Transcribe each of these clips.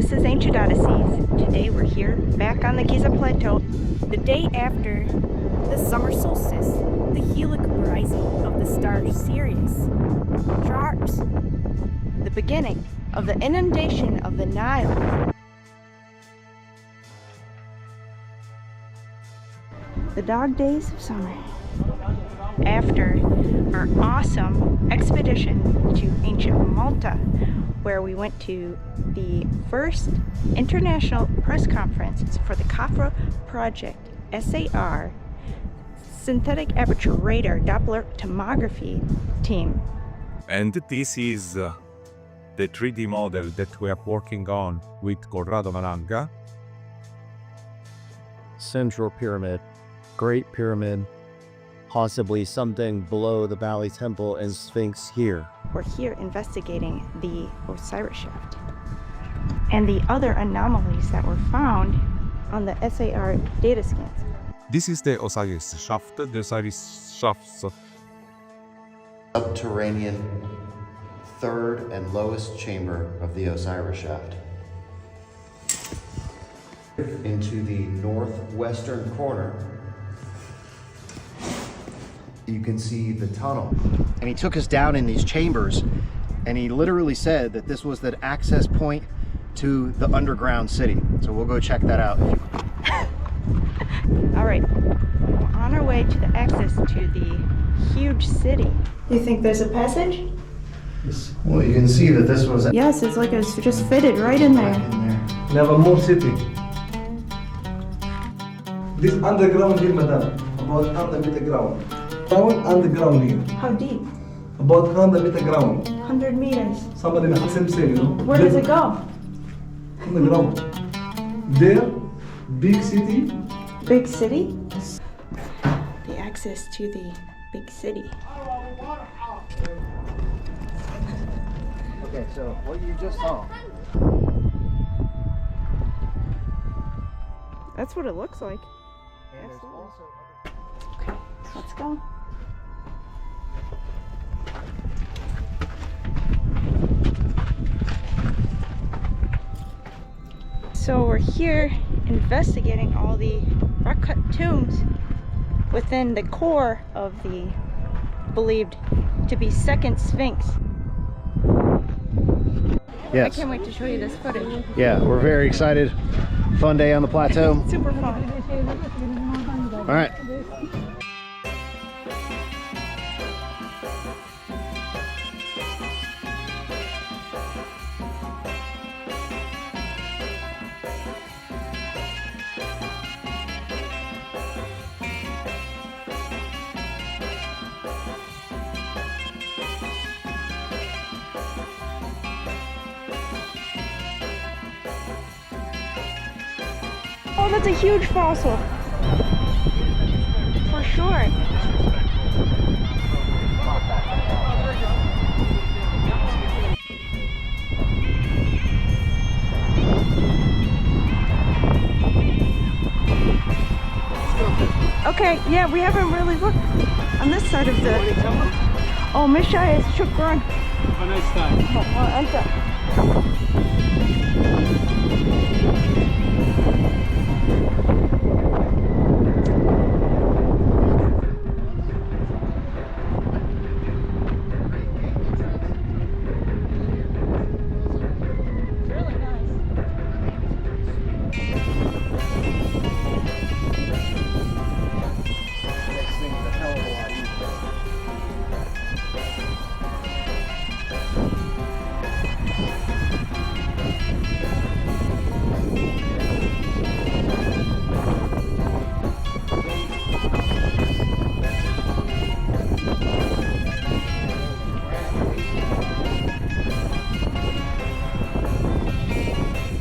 This is Ancient Odysseys. Today we're here, back on the Giza Plateau. The day after the summer solstice, the helic rising of the star Sirius. Sharks. The beginning of the inundation of the Nile. The dog days of summer. After our awesome expedition to ancient Malta, where we went to the first international press conference for the Khafre project, SAR, Synthetic Aperture Radar, Doppler Tomography team. And this is the 3D model that we are working on with Corrado Malanga. Central Pyramid, Great Pyramid, possibly something below the Valley Temple and Sphinx here. We're here investigating the Osiris Shaft and the other anomalies that were found on the SAR data scans. This is the Osiris Shaft. The Osiris Shaft. Subterranean third and lowest chamber of the Osiris Shaft. Into the northwestern corner, you can see the tunnel. And he took us down in these chambers, and he literally said that this was the access point to the underground city. So we'll go check that out. All right, we're on our way to the access to the huge city. You think there's a passage? Yes. Well, you can see that this was Yes, it's like it's just fitted right in there. We have a more city. This underground here, madam, about 100 meter ground. Down underground here, How deep? about 100 meter ground. 100 meters. Somebody in the same cell, you know. Where does it go? On the ground. There, big city. Big city? The access to the big city. Okay, so what you just saw. That's what it looks like. And there's also Okay, let's go. So we're here investigating all the rock-cut tombs within the core of the believed to be second Sphinx. Yes. I can't wait to show you this footage. Yeah, we're very excited. Fun day on the plateau. Super fun. All right. Oh, that's a huge fossil. For sure. Okay, yeah, we haven't really looked on this side of the... Oh, Mishai is shukran. Have a nice time.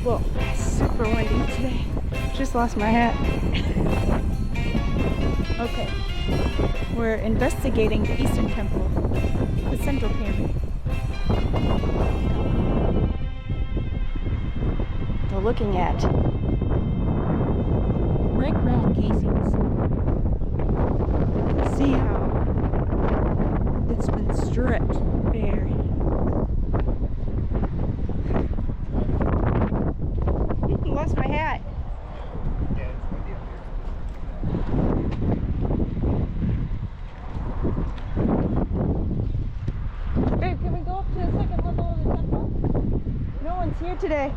Whoa, super windy today. Just lost my hat. Okay, we're investigating the Eastern Temple, the Central Pyramid. We're looking at Brick rat casings. See how it's been stripped bare. it today.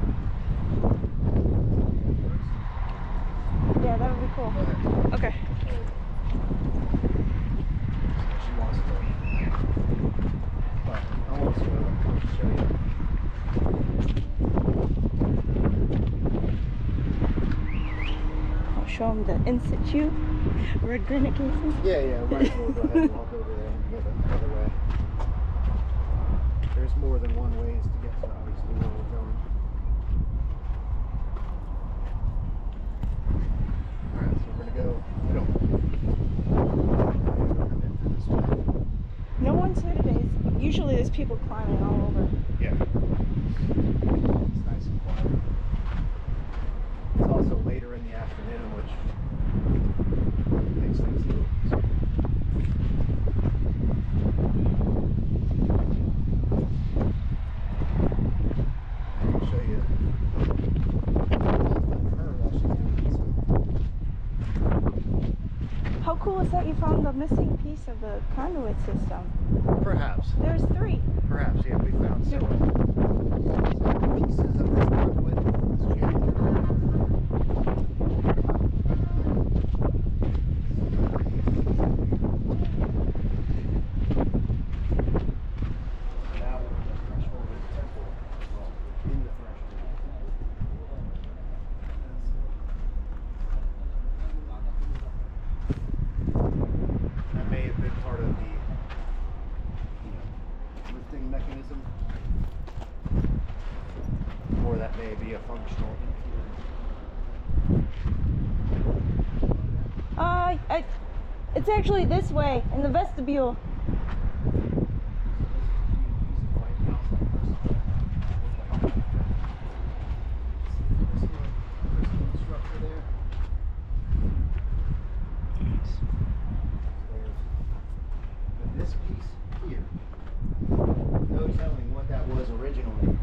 Yeah, that would be cool. Okay. She wants to. But I want to show you. I'll show them the in situ red granite casing. Yeah, right. We'll go ahead and walk over there and go the other way. There's more than one ways to get to obviously where we're going. Alright, so we're gonna go. We don't. No one's here today. Usually there's people climbing all over. Yeah. It's nice and quiet. It's also later in the afternoon, which makes things a little easier. I can show you her while she's doing this. How cool is that you found the missing piece of the conduit system? Perhaps. There's 3. Perhaps, yeah, we found several pieces of this conduit, this channel. Now we're in the threshold of the temple. Well, in the threshold. That may have been part of the lifting mechanism, or that may be a functional inferior. It's actually this way in the vestibule. This piece here, no telling what that was originally.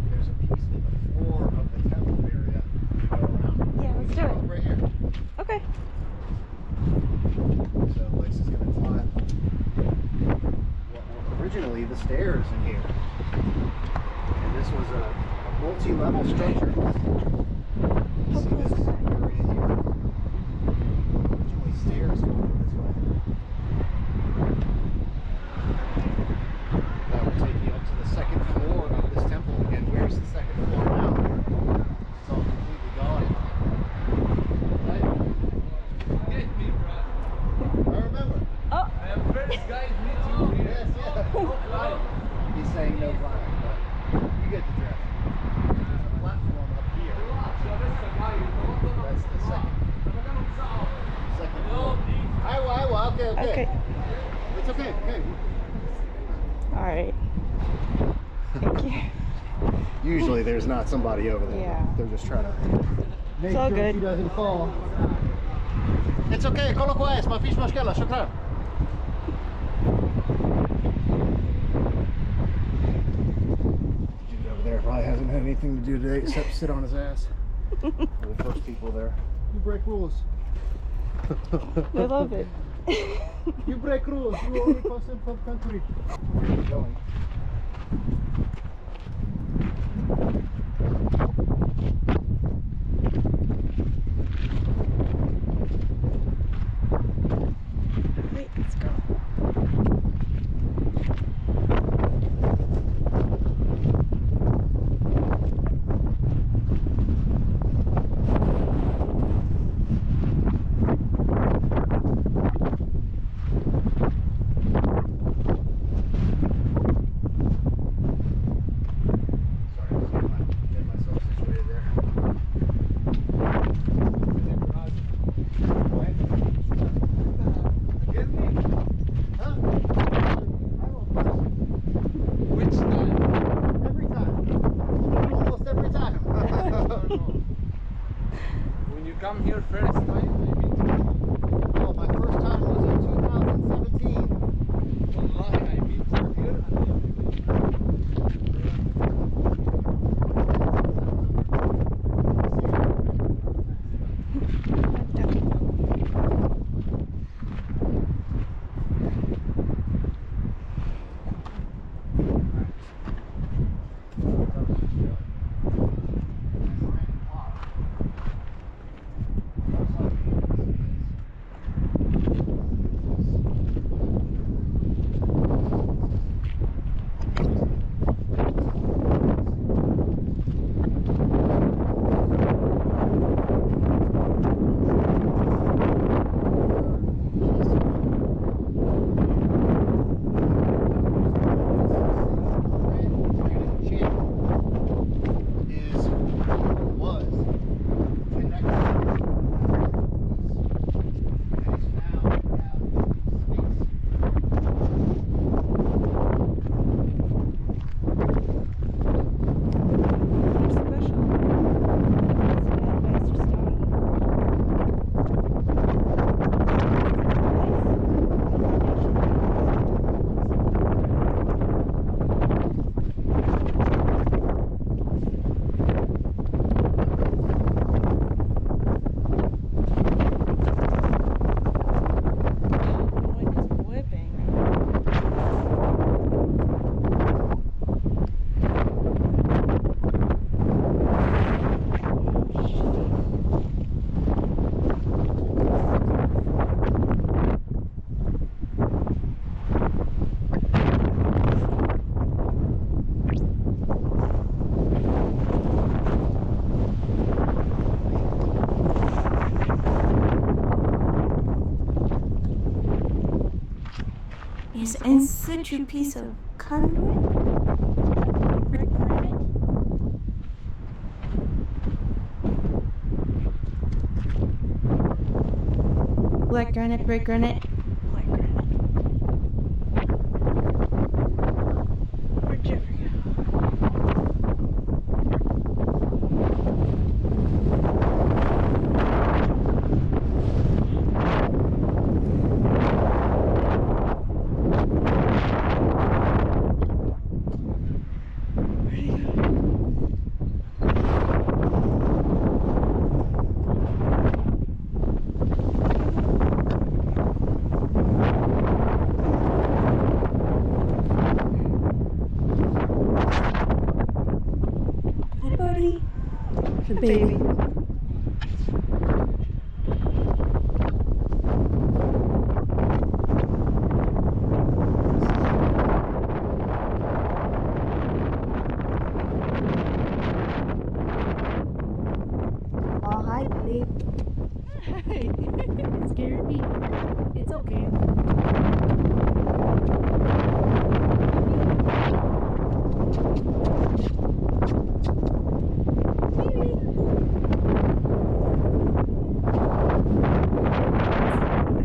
There's a piece in the floor of the temple area. Go around. Yeah, let's do it. Right here. Okay. So Lex is going to climb what were originally the stairs in here. And this was a multi-level structure. You see this area here? Originally stairs going this way. That will take you up to the second floor of this temple. Again, where's the second floor now? It's all completely gone. Right? Get me, bro. I remember. Oh. I am first guy meeting you. Yes, yeah. He's saying no flying, but you get the drift. There's a platform up here. That's the second floor. Okay. Okay. It's okay. All right. Thank you. Usually there's not somebody over there. Yeah. They're just trying to make all sure good. she doesn't fall. It's okay. كله كويس. ما فيش مشكلة. شكرا. Dude over there probably hasn't had anything to do today except sit on his ass. We're the first people there. You break rules. I love it. You break rules. You only person from country. Where are you going? Wait, let's go. come here first time? I mean, Oh, my first time was in 2017. wallahi, I meet you here There's in situ piece of conduit. Black granite, brick granite. Black granite. Where'd Jeffrey go? Hi, buddy. The Baby. Oh, hi, buddy. It scared me. It's okay.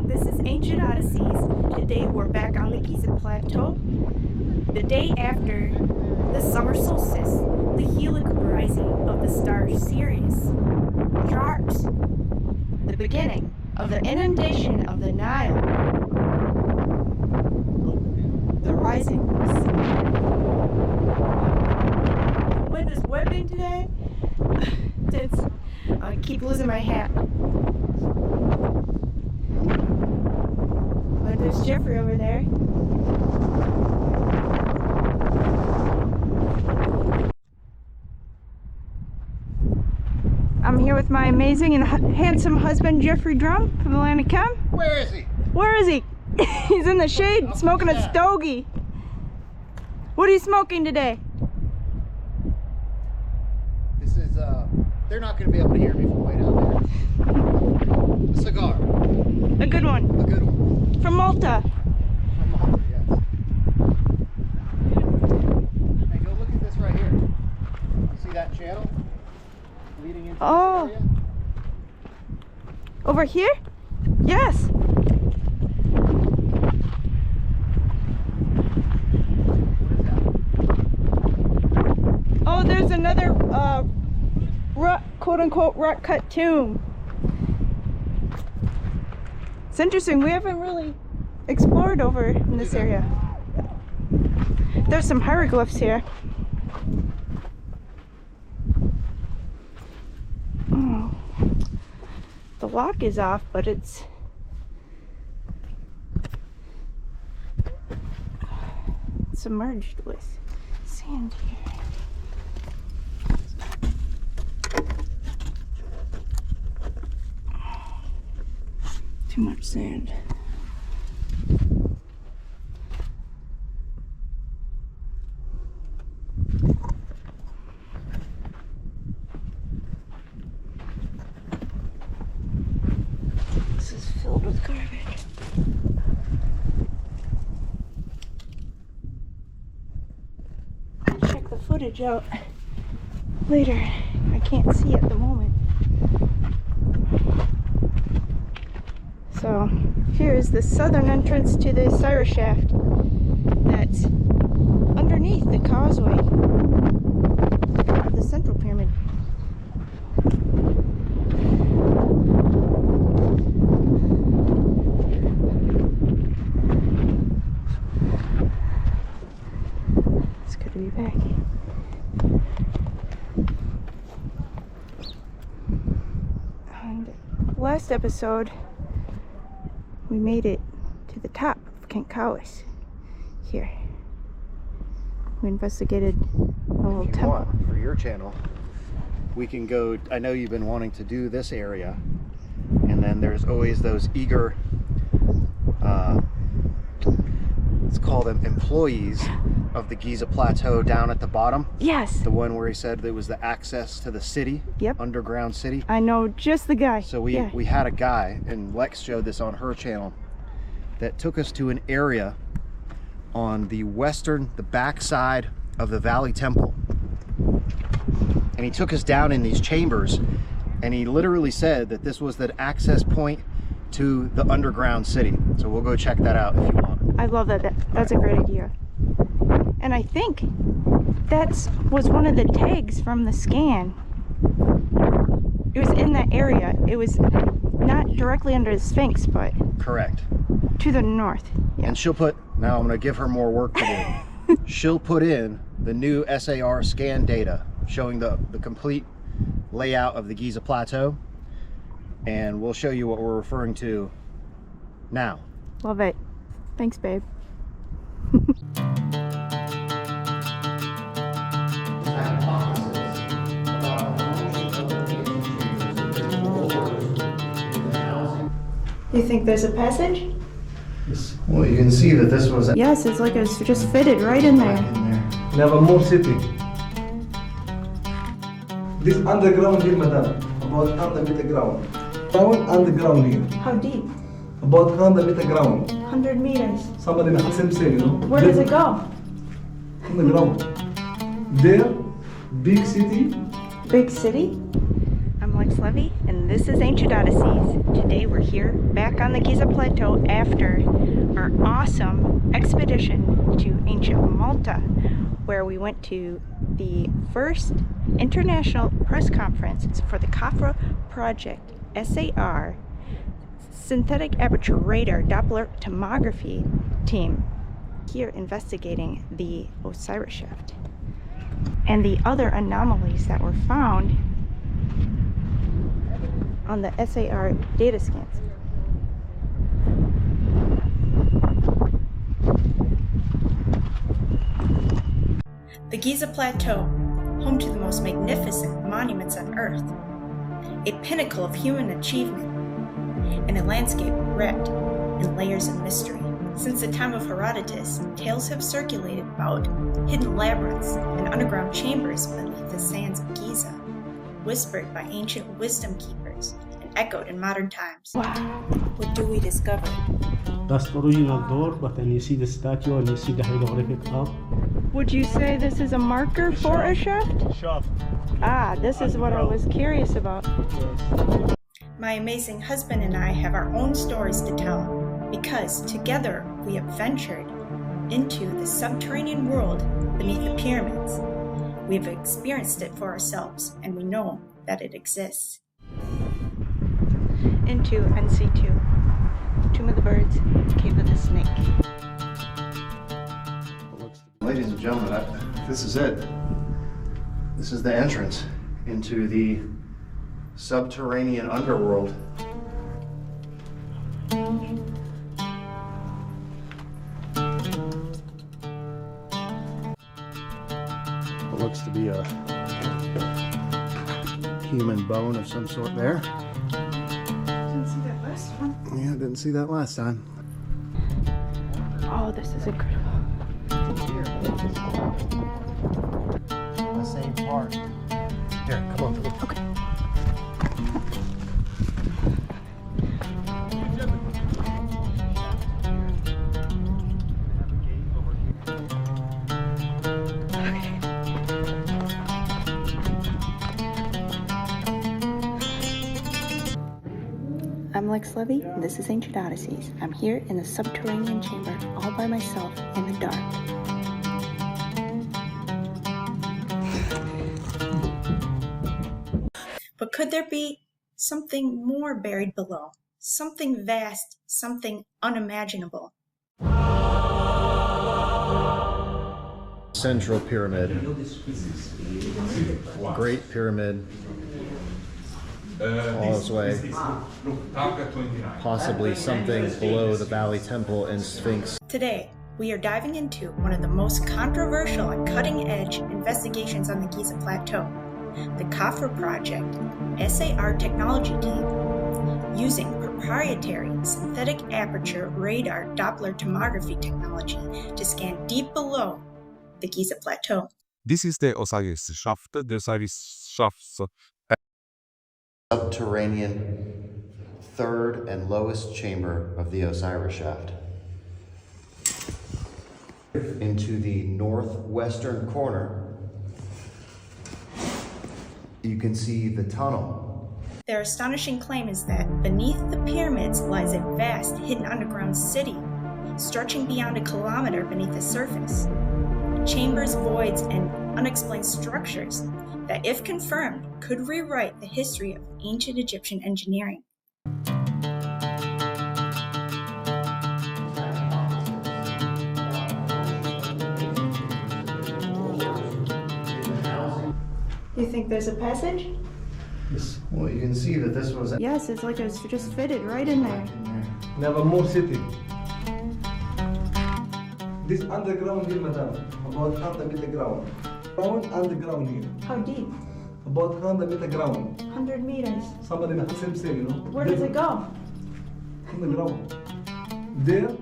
This is Ancient Odysseys. Today we're back on the Giza Plateau. The day after the summer solstice, the helicopterizing of the star Sirius. Sharks. The beginning of the inundation of the Nile. The rising. Wind is whipping today. I keep losing my hat. But there's Jeffrey over there. I'm here with my amazing and handsome husband, Jeffrey Drum from Malanga Chem. Where is he? Where is he? He's in the shade smoking a stogie. What are you smoking today? This is, they're not going to be able to hear me from way down there. A cigar. A good one. A good one. From Malta. From Malta, yes. Hey, go look at this right here. You see that channel leading into Oh. this area? Over here? Yes. What is that? Oh, there's another quote unquote rock cut tomb. It's interesting. We haven't really explored over in this area. There's some hieroglyphs here. Oh. The lock is off, but it's submerged with sand here. Too much sand. This is filled with garbage. I'll check the footage out later. I can't see at the moment. So here is the southern entrance to the Osiris Shaft that's underneath the causeway of the central pyramid. It's good to be back. And last episode, we made it to the top of Kankawis here. We investigated a little If you temple. want, for your channel, we can go. I know you've been wanting to do this area, and then there's always those eager, let's call them employees of the Giza Plateau down at the bottom. Yes, The one where he said there was the access to the city, Yep. underground city. I know just the guy. So we Yeah. had a guy, and Lex showed this on her channel, that took us to an area on the backside of the Valley Temple. And he took us down in these chambers, and he literally said that this was the access point to the underground city. So we'll go check that out if you want. I love that. That's a great idea. And I think that was one of the tags from the scan. It was in that area. It was not directly under the Sphinx, but Correct. to the north. Yeah. And she'll put, now I'm going to give her more work to do. She'll put in the new SAR scan data showing the complete layout of the Giza Plateau. And we'll show you what we're referring to now. Love it. Thanks, babe. You think there's a passage? Well, you can see that this was Yes, it's like it's just fitted right in there. We have a more city. This underground here, madam, about 100 meter ground. Down underground here, How deep? about 100 meter ground. 100 meters. Somebody in the same city, you know. Where does it go? On the ground. There, big city. Big city? I'm Lex Levy, and this is Ancient Odysseys. Today we're here, back on the Giza Plateau after our awesome expedition to ancient Malta, where we went to the first international press conference for the Khafre project, SAR, Synthetic Aperture Radar, Doppler Tomography team, here investigating the Osiris Shaft and the other anomalies that were found on the SAR data scans. The Giza Plateau, home to the most magnificent monuments on Earth, a pinnacle of human achievement, and a landscape wrapped in layers of mystery. Since the time of Herodotus, tales have circulated about hidden labyrinths and underground chambers beneath the sands of Giza, whispered by ancient wisdom keepers and echoed in modern times. Wow. What do we discover? That's the original door, but then you see the statue and you see the hieroglyphic up. Would you say this is a marker for a shaft? Shaft. Ah, this is what I was curious about. My amazing husband and I have our own stories to tell, because together we have ventured into the subterranean world beneath the pyramids. We have experienced it for ourselves, and we know that it exists. Into NC2, Tomb of the Birds, Cave of the Snake. Ladies and gentlemen, this is it. This is the entrance into the subterranean underworld. It looks to be a human bone of some sort there. Didn't see that last one. Yeah, didn't see that last time. Oh, this is incredible. The same part. Here, come on. Okay. I'm Lex Levy, and this is Ancient Odysseys. I'm here in the subterranean chamber, all by myself in the dark. But could there be something more buried below? Something vast, something unimaginable? Central Pyramid. Great Pyramid. All this way. Possibly something below the Valley Temple and Sphinx. Today, we are diving into one of the most controversial and cutting-edge investigations on the Giza Plateau, the Khafre project, SAR technology team, using proprietary synthetic aperture radar Doppler tomography technology to scan deep below the Giza Plateau. This is the Osiris Shaft. The Osiris Shaft's Subterranean third and lowest chamber of the Osiris Shaft. Into the northwestern corner, you can see the tunnel. Their astonishing claim is that beneath the pyramids lies a vast hidden underground city, stretching beyond a kilometer beneath the surface. Chambers, voids, and unexplained structures that, if confirmed, could rewrite the history of ancient Egyptian engineering. You think there's a passage? Well, you can see that this was Yes, it's like it's just fitted right in there. We have a more city. This underground here, madam, about 100 meter ground. Underground here, How deep? about 100 meter ground. 100 meters. Somebody has the same, you know. Where does it go? Underground. There,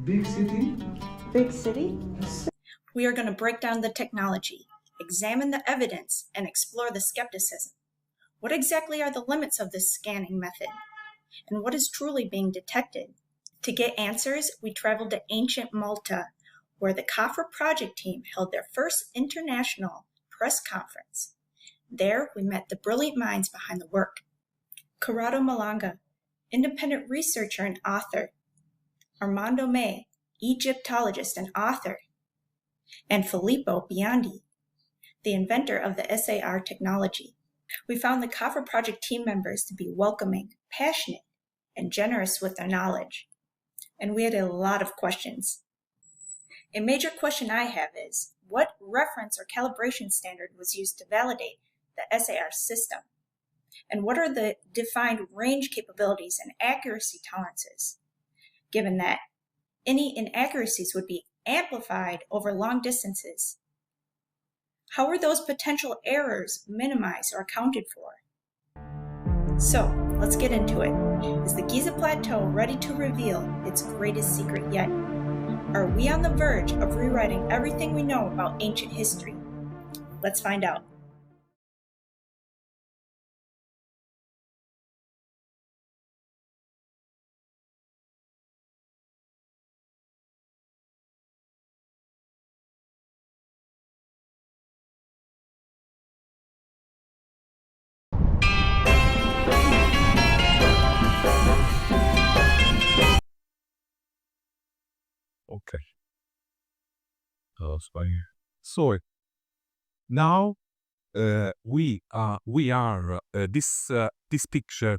big city. Big city? We are going to break down the technology, examine the evidence, and explore the skepticism. What exactly are the limits of this scanning method? And what is truly being detected? To get answers, we traveled to ancient Malta, where the Khafre project team held their first international press conference. There, we met the brilliant minds behind the work. Corrado Malanga, independent researcher and author. Armando May, Egyptologist and author. And Filippo Biondi, the inventor of the SAR technology. We found the Khafre project team members to be welcoming, passionate, and generous with their knowledge. And we had a lot of questions. A major question I have is, what reference or calibration standard was used to validate the SAR system? And what are the defined range capabilities and accuracy tolerances, given that any inaccuracies would be amplified over long distances? How are those potential errors minimized or accounted for? So, let's get into it. Is the Giza Plateau ready to reveal its greatest secret yet? Are we on the verge of rewriting everything we know about ancient history? Let's find out. Okay. So now this picture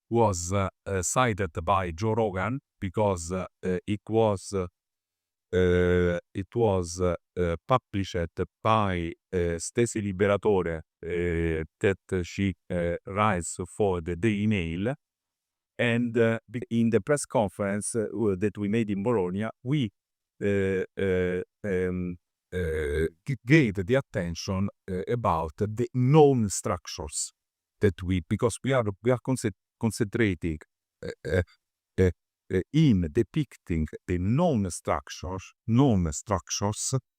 was cited by Joe Rogan because it was published by Stacey Liberatore that she writes for the Daily Mail. And in the press conference that we made in Bologna, we gave the attention about the known structures that because we are concentrating in depicting the known structures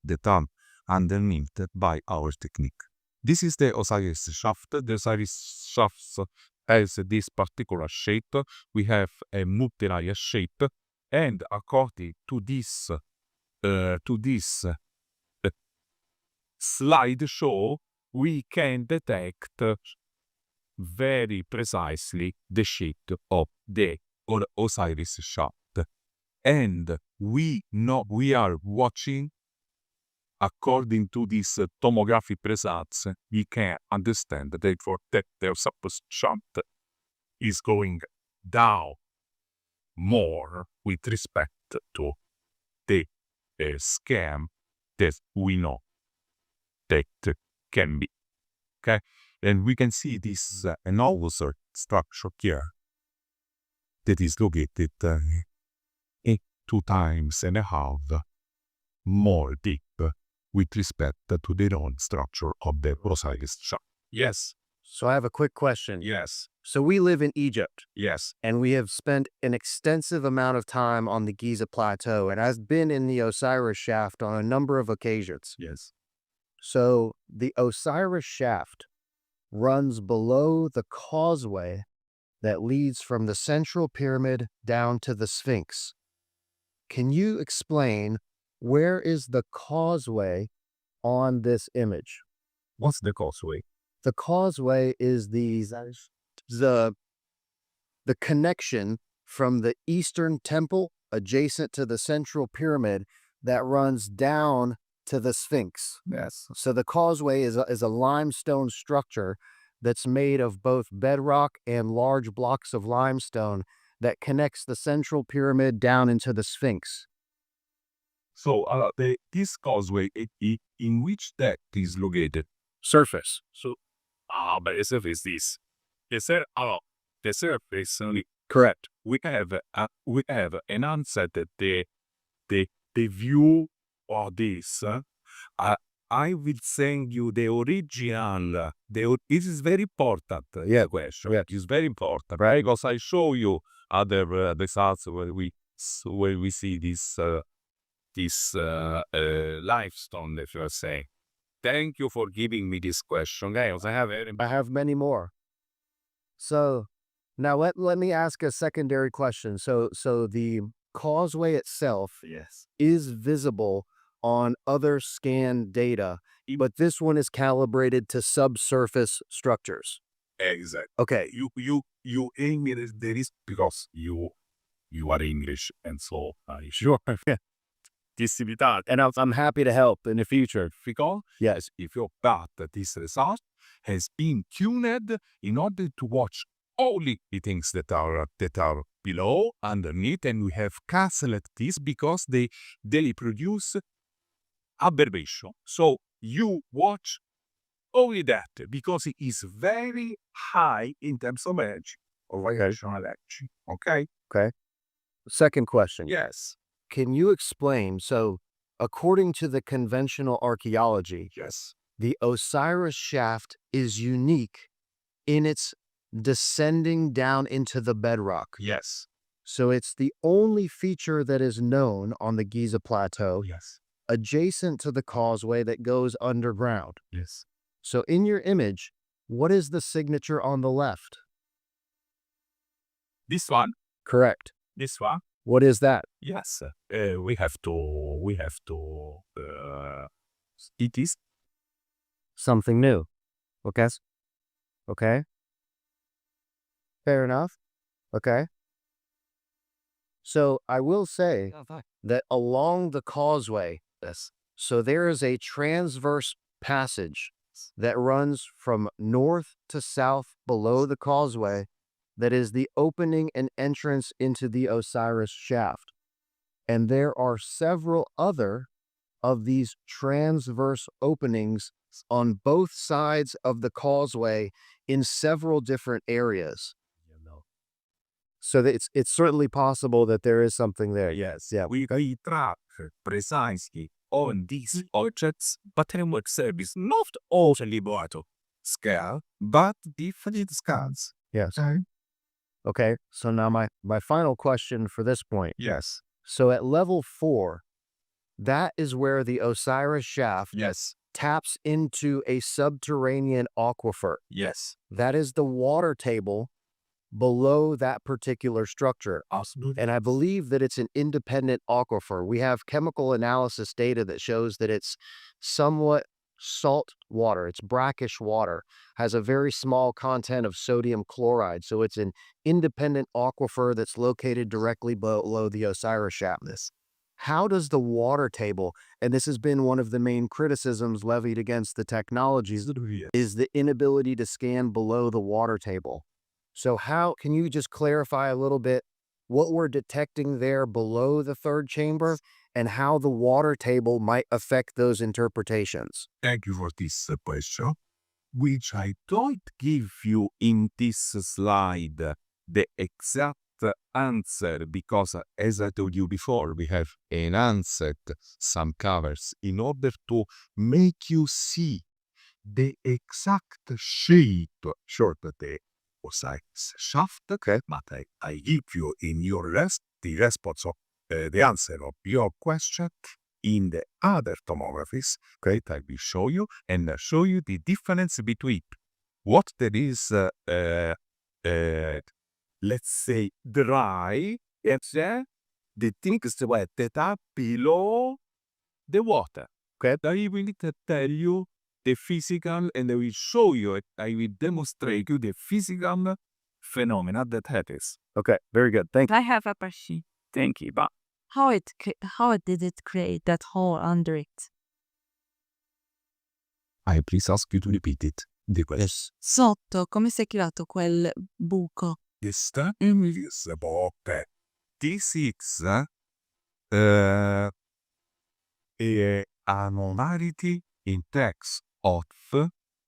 that are underneath by our technique. This is the Osiris Shaft. The Osiris Shaft has this particular shape. We have a multi-layer shape, and according to this slideshow, we can detect very precisely the shape of the Osiris Shaft, and we are watching. According to this tomography results, we can understand that the Osiris Shaft is going down more with respect to the scam that we know that can be. Okay, and we can see this anomalous structure here that is located 2.5 times more deep with respect to the known structure of the Osiris Shaft. Yes. So I have a quick question. Yes. So we live in Egypt. Yes. And we have spent an extensive amount of time on the Giza Plateau, and I've been in the Osiris Shaft on a number of occasions. Yes. So the Osiris Shaft runs below the causeway that leads from the central pyramid down to the Sphinx. Can you explain where is the causeway on this image? What's the causeway? The causeway is the connection from the eastern temple adjacent to the central pyramid that runs down to the Sphinx. Yes. So the causeway is a limestone structure that's made of both bedrock and large blocks of limestone that connects the central pyramid down into the Sphinx. So this causeway, in which depth is located? Surface. So, but the surface is the surface. Correct. We have enhanced the view of this. I will send you the original. This is very important. Yeah. Question. Yeah. It's very important, right? Because I show you other results where we see this limestone that you are saying. Thank you for giving me this question, guys. I have many more. So now let me ask a secondary question. So the causeway itself is visible on other scan data, but this one is calibrated to subsurface structures. Exactly. Okay. You aim it there is because you are English, and so sure. And I'm happy to help in the future. Because Yes. if your path, this result has been tuned in order to watch only the things that are below, underneath, and we have canceled this because they produce aberration. So you watch only that because it is very high in terms of energy, or vibrational energy. Okay? Second question. Yes. Can you explain, so according to the conventional archaeology, Yes. the Osiris Shaft is unique in its descending down into the bedrock. Yes. So it's the only feature that is known on the Giza Plateau Yes. adjacent to the causeway that goes underground. Yes. So in your image, what is the signature on the left? This one. Correct. This one. What is that? Yes. We have to. It is Something new. Okay. Okay. Fair enough. Okay. So I will say that along the causeway, so there is a transverse passage that runs from north to south below the causeway that is the opening and entrance into the Osiris Shaft. And there are several other of these transverse openings on both sides of the causeway in several different areas. So that it's certainly possible that there is something there. Yes, yeah. we track precisely on these objects, but remote service not only to scale, but different scales. Yes. Okay, so now my final question for this point. Yes. So at level 4, that is where the Osiris Shaft Yes. taps into a subterranean aquifer. Yes. That is the water table below that particular structure. Absolutely. And I believe that it's an independent aquifer. We have chemical analysis data that shows that it's somewhat salt water. It's brackish water, has a very small content of sodium chloride. So it's an independent aquifer that's located directly below the Osiris Shaft. How does the water table, and this has been one of the main criticisms levied against the technologies, is the inability to scan below the water table. So how, can you just clarify a little bit what we're detecting there below the third chamber and how the water table might affect those interpretations? Thank you for this question, which I don't give you in this slide the exact answer because, as I told you before, we have enhanced some covers in order to make you see the exact shape, short the Osiris Shaft. Okay. But I give you in your the response of the answer of your question in the other tomographies. Okay, I will show you and show you the difference between what there is, let's say, dry, and the things that are below the water. Okay. I will tell you the physical, and I will show you it. I will demonstrate you the physical phenomena that happens. Okay, very good. Thank you. I have a question. Thank you. But How did it create that hole under it? I please ask you to repeat it. The question. Sotto, come si è creato quel buco? The study is about that. This is a anomaly in terms of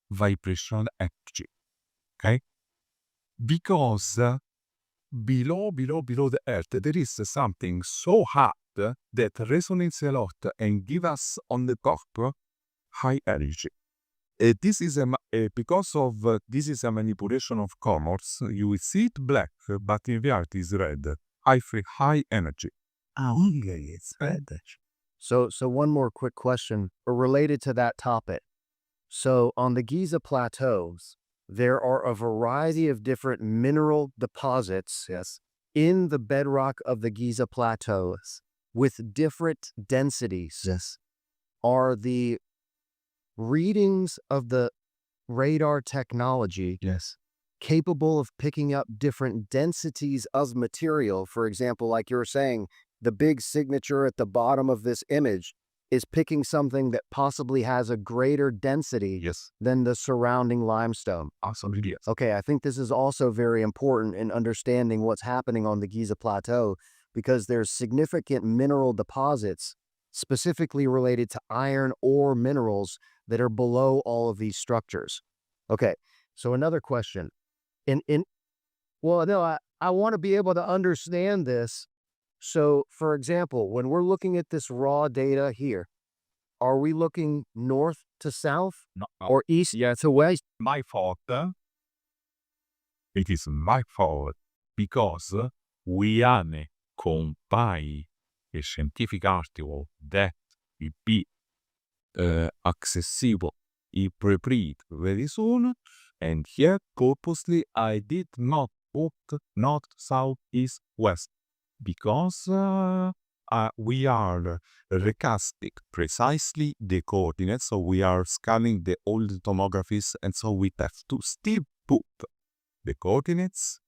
vibration energy. Okay? Because below the earth there is something so hot that resonates a lot and give us on the top high energy. This is because of this is a manipulation of colors. You will see it black, but in reality it's red. High energy. Okay, it's red. So one more quick question related to that topic. So on the Giza Plateaus, there are a variety of different mineral deposits, yes, in the bedrock of the Giza Plateaus with different densities. Yes. Are the readings of the radar technology, yes, capable of picking up different densities of material? For example, like you were saying, the big signature at the bottom of this image is picking something that possibly has a greater density, Yes. than the surrounding limestone. Absolutely. Yes. Okay, I think this is also very important in understanding what's happening on the Giza Plateau, because there's significant mineral deposits specifically related to iron ore minerals that are below all of these structures. Okay, so another question. Well, no, I want to be able to understand this. So, for example, when we're looking at this raw data here, are we looking north to south No, or east to west? my fault. It is my fault because we hanno compile a scientific article that will be accessible in preprint very soon, and here purposely I did not put north, south, east, west, because we are recasting precisely the coordinates, so we are scanning the old tomographies, and so we have to still put the coordinates,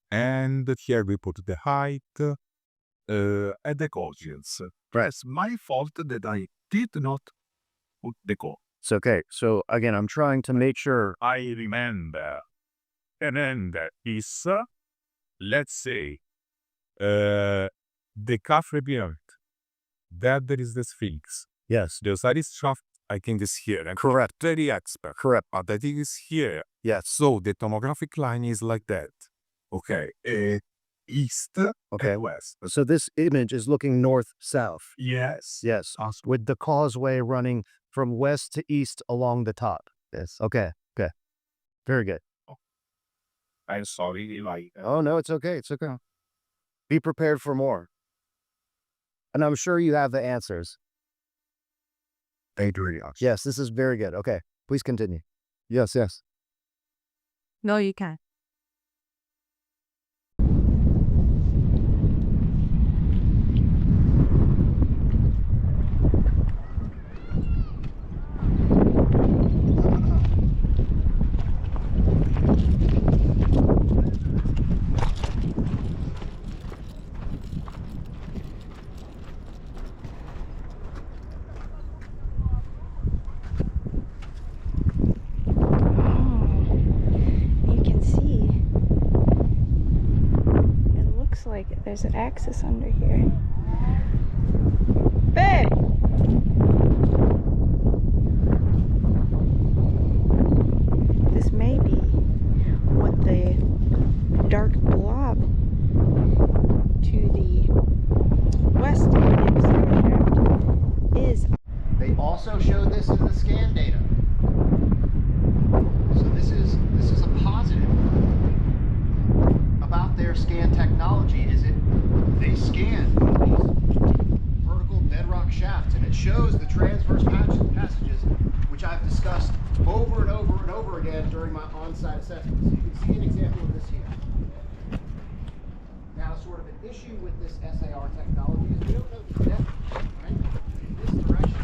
and here we put the height and the coordinates. It's my fault that I did not put the code. It's okay. So again, I'm trying to make sure. I remember, and then there is, let's say, the Khafre pyramid. There is the Sphinx. Yes. The Osiris Shaft, I think, is here. And Correct. Very expert. Correct. But I think it's here. Yes. So the tomographic line is like that. Okay. East Okay. and west. So this image is looking north-south. Yes. Yes. With the causeway running from west to east along the top. Yes. Okay. Okay. Very good. I'm sorry. Oh, no, it's okay. It's okay. Be prepared for more. And I'm sure you have the answers. Thank you very much. Yes, this is very good. Okay. Please continue. Yes, yes. No, you can't. You can see it looks like there's an axis under here. Hey! This may be what the dark blob to the west of the Osiris Shaft is. They also showed this in the scan data. So this is a positive about their scan technology. Is it they scan these vertical bedrock shafts, and it shows the transverse passages, which I've discussed over and over and over again during my on-site assessments. You can see an example of this here. Now, sort of an issue with this SAR technology is we don't know the depth, right? In this direction.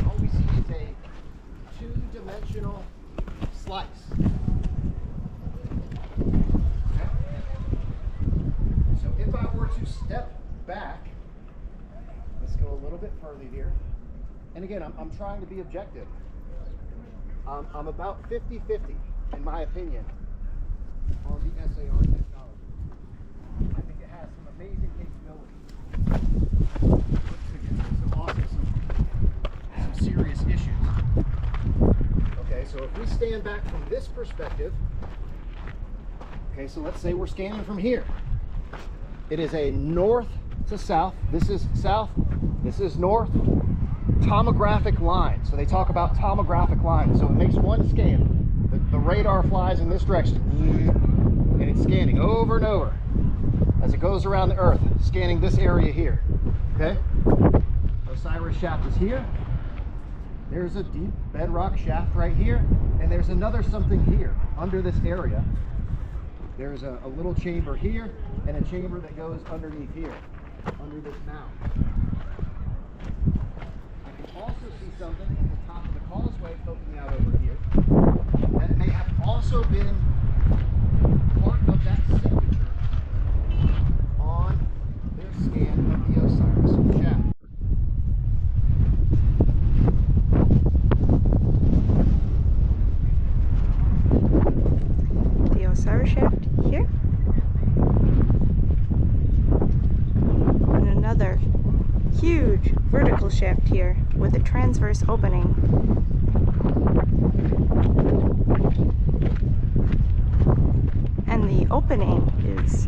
cross-sectional slice. Okay? So if I were to step back, let's go a little bit further here. And again, I'm trying to be objective. I'm about 50-50, in my opinion, on the SAR technology. I think it has some amazing capabilities. Some also some serious issues. Okay, so if we stand back from this perspective, okay, so let's say we're scanning from here. It is a north to south. This is south, this is north. Tomographic line. So they talk about tomographic lines. So it makes one scan. The radar flies in this direction. And it's scanning over and over as it goes around the Earth, scanning this area here. Okay? Osiris Shaft is here. There's a deep bedrock shaft right here. And there's another something here under this area. There's a little chamber here and a chamber that goes underneath here, under this mound. Also see something at the top of the causeway poking out over here that may have also been part of that signature on their scan of the Osiris Shaft. The Osiris Shaft here. And another huge vertical shaft here with a transverse opening. And the opening is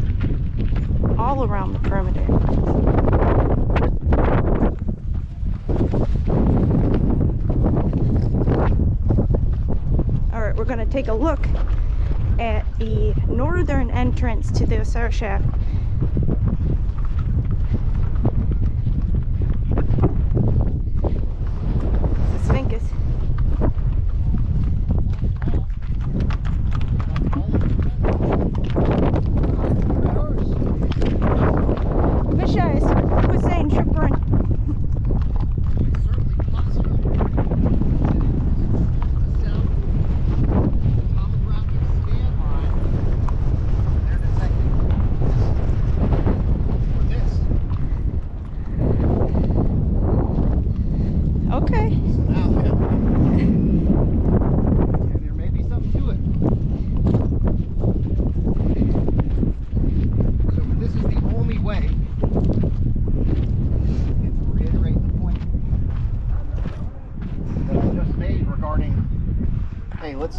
all around the perimeter. Alright, we're going to take a look at the northern entrance to the Osiris Shaft.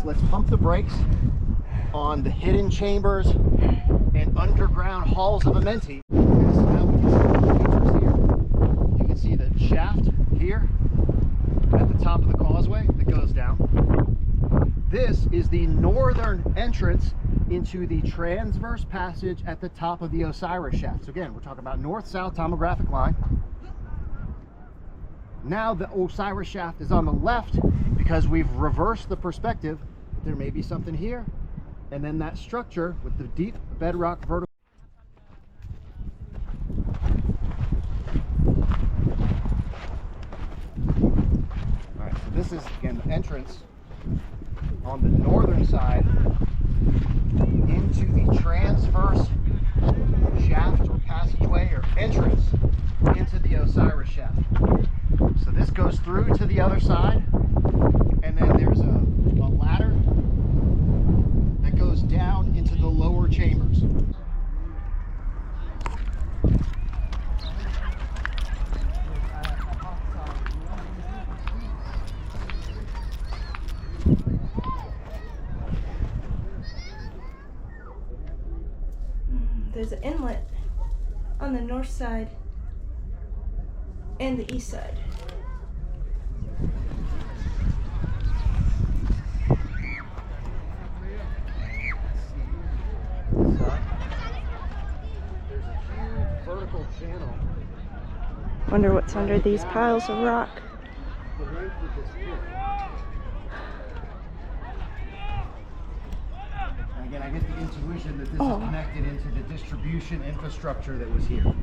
Let's pump the brakes on the hidden chambers and underground halls of Amenti. Okay, so now we can see the features here. You can see the shaft here at the top of the causeway that goes down. This is the northern entrance into the transverse passage at the top of the Osiris Shaft. So again, we're talking about north-south tomographic line. Now the Osiris Shaft is on the left because we've reversed the perspective. There may be something here, and then that structure with the deep bedrock vertical. All right, so this is again the entrance on the northern side into the transverse shaft or passageway or entrance into the Osiris Shaft. So this goes through to the other side, and then there's a ladder that goes down into the lower chambers. There's an inlet on the north side and the east side. Vertical channel. Wonder what's under these piles of rock. The length of this pit. And again, I get the intuition that this is connected into the distribution infrastructure that was here.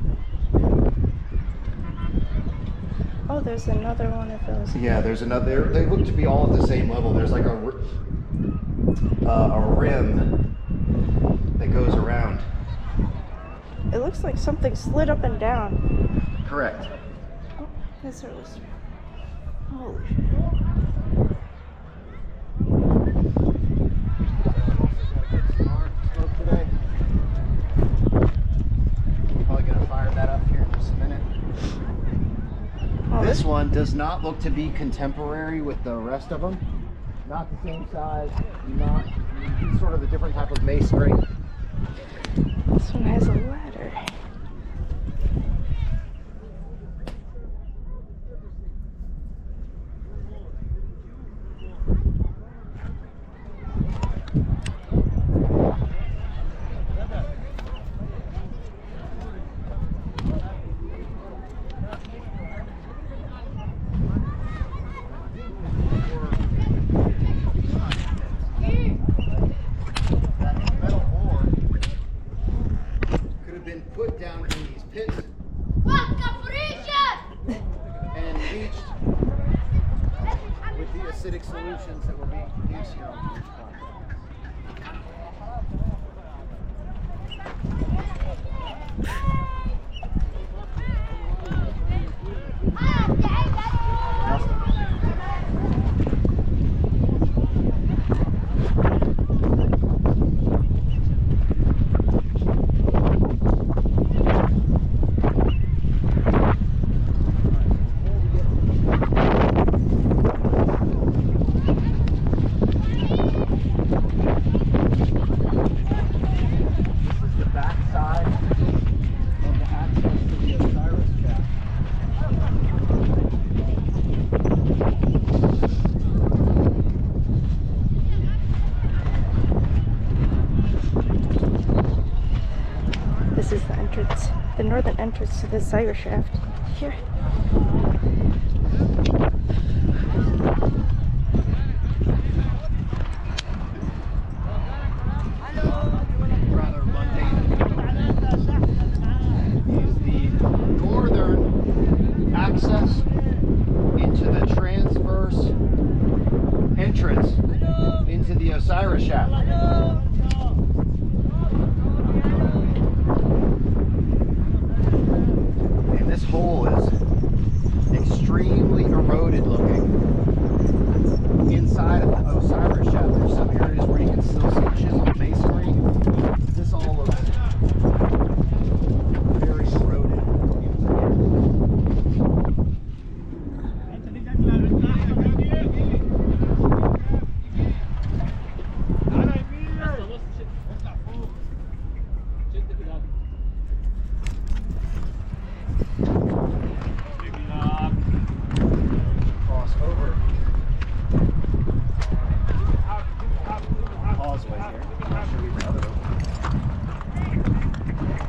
Oh, there's another one of those. Yeah, there's another. They look to be all at the same level. There's like a rim that goes around. It looks like something slid up and down. Correct. Oh, this is. Holy shit. Today. Probably gonna fire that up here in just a minute. Oh, This one does not look to be contemporary with the rest of them. Not the same size, not sort of a different type of masonry. This one has a ladder. That metal ore could have been put down in these pits and leached with the acidic solutions that were being produced here on these platforms. This is the back side of the access to the Osiris Shaft. This is the entrance, the northern entrance to the Osiris Shaft. Here. Rather mundane. Is the northern access into the transverse entrance into the Osiris Shaft. And this hole is extremely eroded looking. Inside of the Osiris Shaft, there's some areas where you can still see chiseled masonry. This all looks very eroded. Cross over. Causeway here. I'll show you the other one.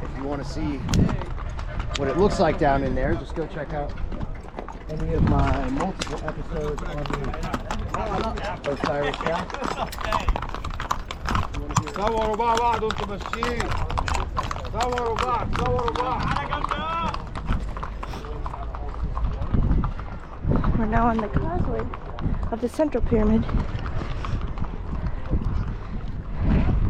If you want to see what it looks like down in there, just go check out any of my multiple episodes on the Osiris Shaft. صوروا مع بعض وانتم ماشيين. صوروا بعض صوروا بعض. We're now on the causeway of the central pyramid.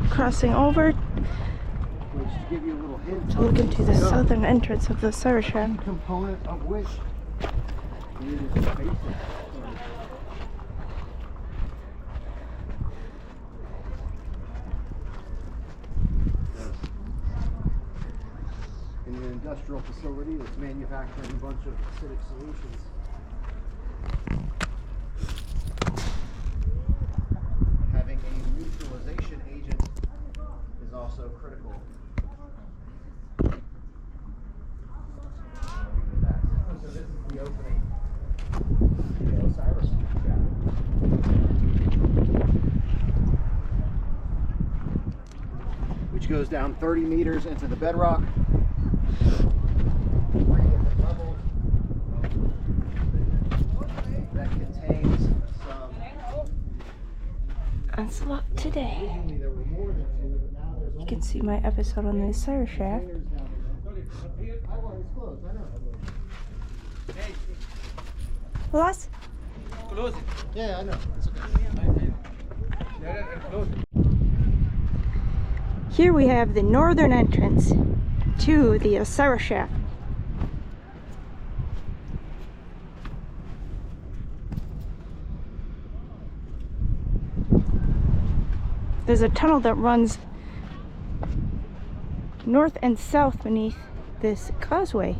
Crossing over Which, to give you a little hint, to look into the southern entrance of the Osiris Shaft. component of which is basic. In an industrial facility that's manufacturing a bunch of acidic solutions. Having a neutralization agent is also critical. So this is the opening to the Osiris Shaft. Which goes down 30 meters into the bedrock. 3 different levels that contains some. Unlock today. Originally there were more than 2, but now there's You can see my episode on the Osiris Shaft. containers down there. I want it's closed, I know. Plus? Yeah, I know. It's okay. Here we have the northern entrance to the Osiris Shaft. There's a tunnel that runs north and south beneath this causeway.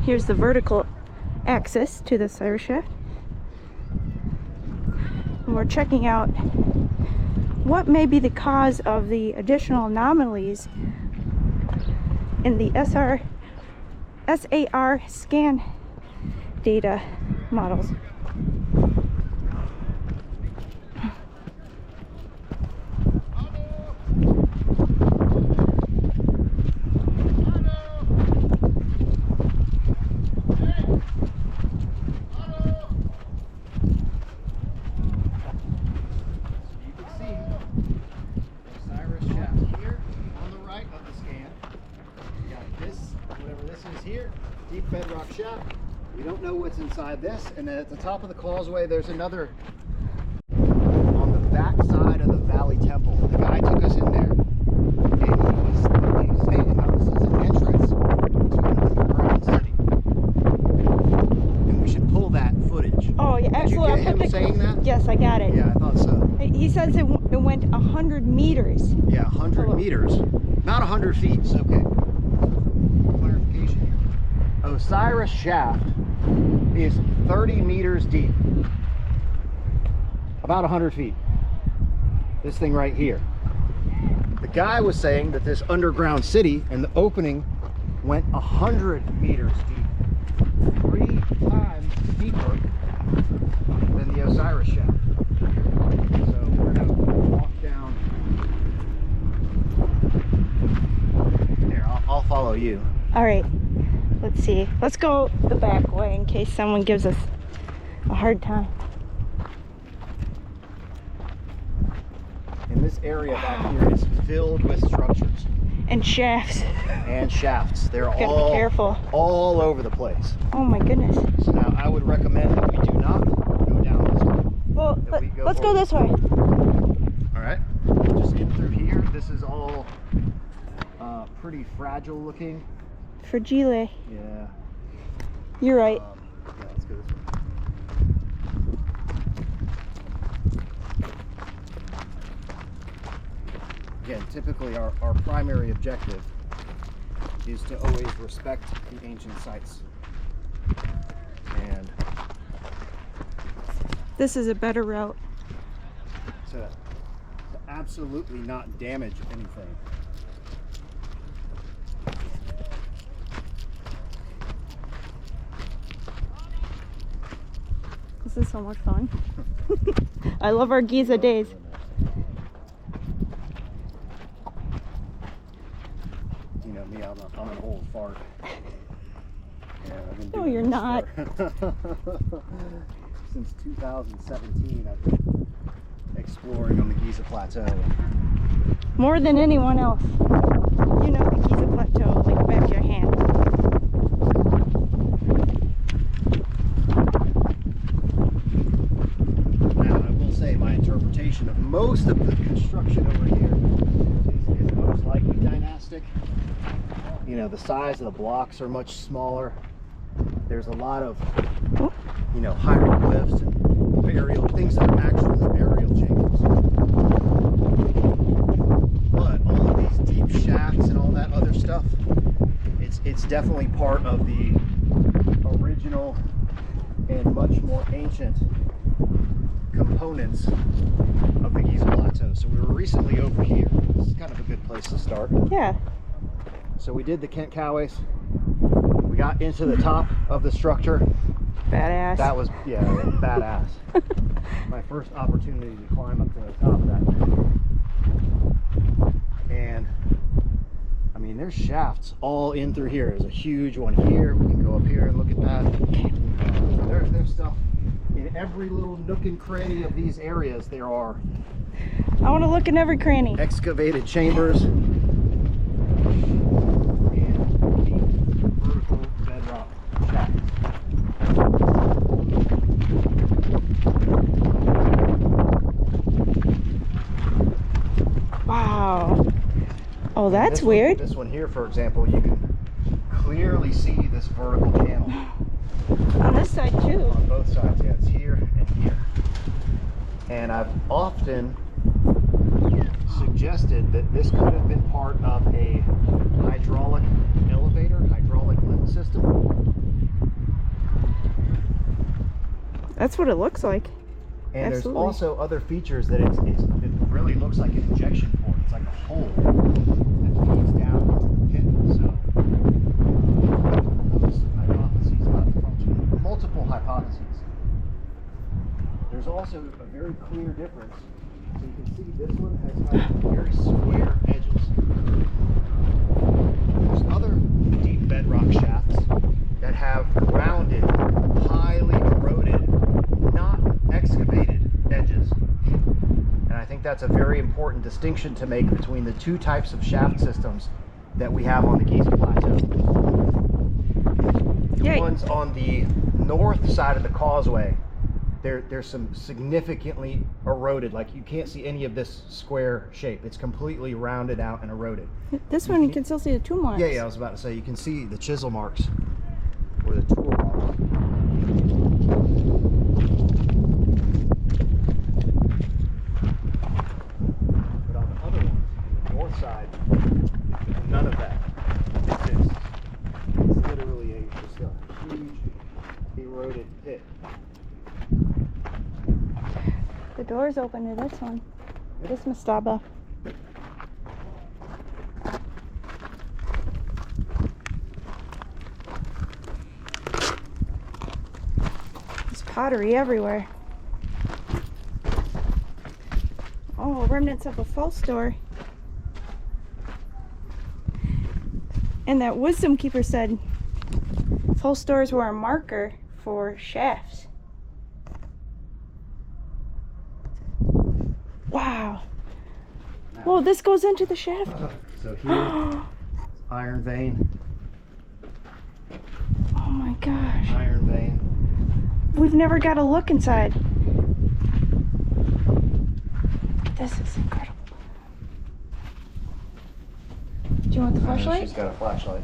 Here's the vertical access to the Osiris Shaft. And we're checking out what may be the cause of the additional anomalies in the SAR scan data models. Deep bedrock shaft. We don't know what's inside this. And then at the top of the causeway, there's another on the back side of the Valley Temple. The guy took us in there, and he was saying how this is an entrance to an underground city. And we should pull that footage. Oh, yeah, absolutely. Did you get him saying that? Yes, I got it. Yeah, I thought so. He says it went 100 meters. Yeah, 100 meters. Not 100 feet. It's okay. Clarification here. Osiris Shaft is 30 meters deep, about 100 feet. This thing right here. The guy was saying that this underground city and the opening went 100 meters deep, 3 times deeper than the Osiris Shaft. So we're gonna walk down. Here, I'll follow you. All right. Let's see. Let's go the back way in case someone gives us a hard time. And this area back here is filled with structures. And shafts. And shafts. They're Gotta be careful. all over the place. Oh my goodness. So now I would recommend that we do not go down this way. Well, let's go this way. All right. Just in through here. This is all pretty fragile looking. Fragile. Yeah. You're right. Yeah, let's go this way. Again, typically our primary objective is to always respect the ancient sites. And this is a better route. To absolutely not damage anything. This is so much fun. I love our Giza days. You know me, I'm an old fart. Yeah, I've been No, doing you're this not. Since 2017, I've been exploring on the Giza Plateau. More than anyone else. You know the Giza Plateau like the back of your hand. My interpretation of most of the construction over here is most likely dynastic. You know, the size of the blocks are much smaller. There's a lot of, you know, hieroglyphs and burial things that are actually burial chambers. But all of these deep shafts and all that other stuff, it's definitely part of the original and much more ancient components of the Giza Plateau. So we were recently over here. This is kind of a good place to start. Yeah. So we did the Kent Coways. We got into the top of the structure. Badass. That was, yeah, badass. My first opportunity to climb up to the top of that thing. And I mean, there's shafts all in through here. There's a huge one here. We can go up here and look at that. There's stuff In every little nook and cranny of these areas, there are I want to look in every cranny. excavated chambers and deep vertical bedrock shafts. Wow. Oh, that's This one- weird. This one here, for example, you can clearly see this vertical channel On this side too. on both sides. Yeah, it's here and here. And I've often suggested that this could have been part of a hydraulic elevator, hydraulic lift system. That's what it looks like. And Absolutely. there's also other features that it really looks like an injection port. It's like a hole that feeds down into the pit. So those hypotheses about the function. Multiple hypotheses. There's also a very clear difference. So you can see this one has very square edges. There's other deep bedrock shafts that have rounded, highly eroded, not excavated edges. And I think that's a very important distinction to make between the two types of shaft systems that we have on the Giza Plateau. The Yay. ones on the north side of the causeway, there's some significantly eroded, like you can't see any of this square shape. It's completely rounded out and eroded. This one you can still see the two marks. Yeah, I was about to say, you can see the chisel marks or the tool marks. But on the other ones, the north side, none of that exists. It's literally just a huge eroded pit. The door's open to this one. This mastaba. There's pottery everywhere. Oh, remnants of a false door. And that wisdom keeper said false doors were a marker for shafts. Wow. Whoa, this goes into the shaft. So here, iron vein, Oh my gosh. iron vein. We've never got a look inside. This is incredible. Do you want the flashlight? She's got a flashlight.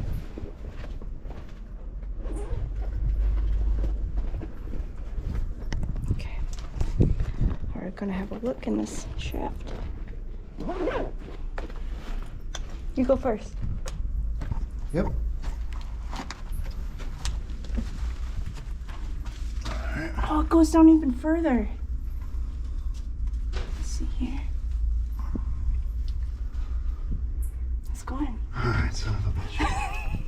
Okay. We're gonna have a look in this shaft. You go first. Yep. Oh, it goes down even further. Let's see here. Let's go in. Alright, son of a bitch.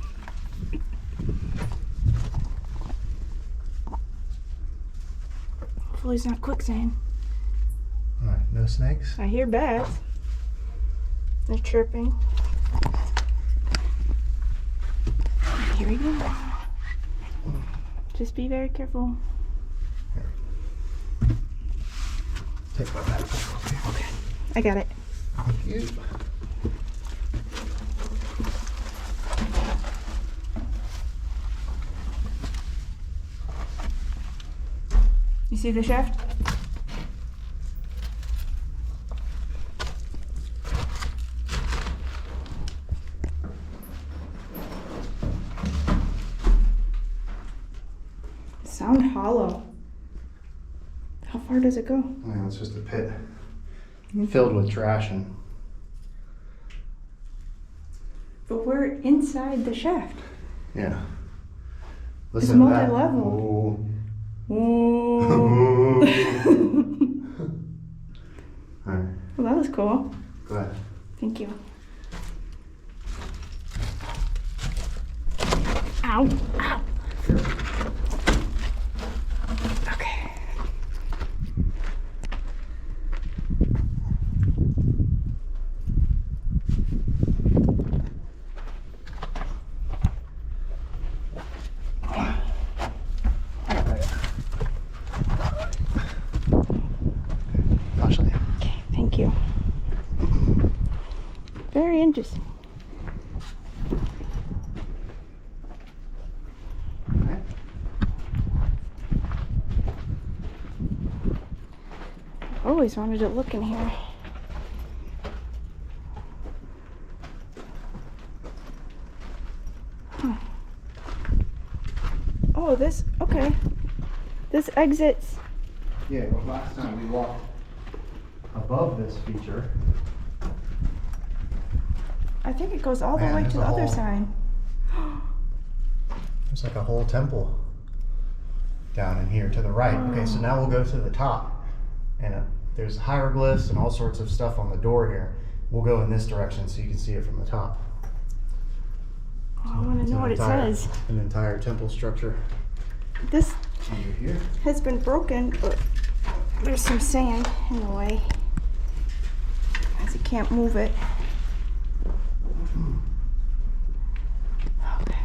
Hopefully it's not quicksand. Alright, no snakes? I hear bats. They're chirping. Here we go. Just be very careful. Take my back. Okay. I got it. Thank you. You see the shaft? Sound hollow. How far does it go? Yeah, it's just a pit filled with trash and But we're inside the shaft. yeah. It's Listen to that. multi-level. Ooh. Ooh. Alright, Well, that was cool. go ahead. Thank you. Ow. Ow. Okay. Very interesting. Always wanted to look in here. Huh. Oh, this, okay. This exits. Yeah, well, last time we walked above this feature. I think it goes all the Man, way there's to a the other whole- side. There's like a whole temple down in here to the right. Okay, so now we'll go to the top. And there's hieroglyphs and all sorts of stuff on the door here. We'll go in this direction so you can see it from the top. Oh, I want to know what it says. An entire temple structure This under here. has been broken, but there's some sand in the way, as you can't move it. Okay.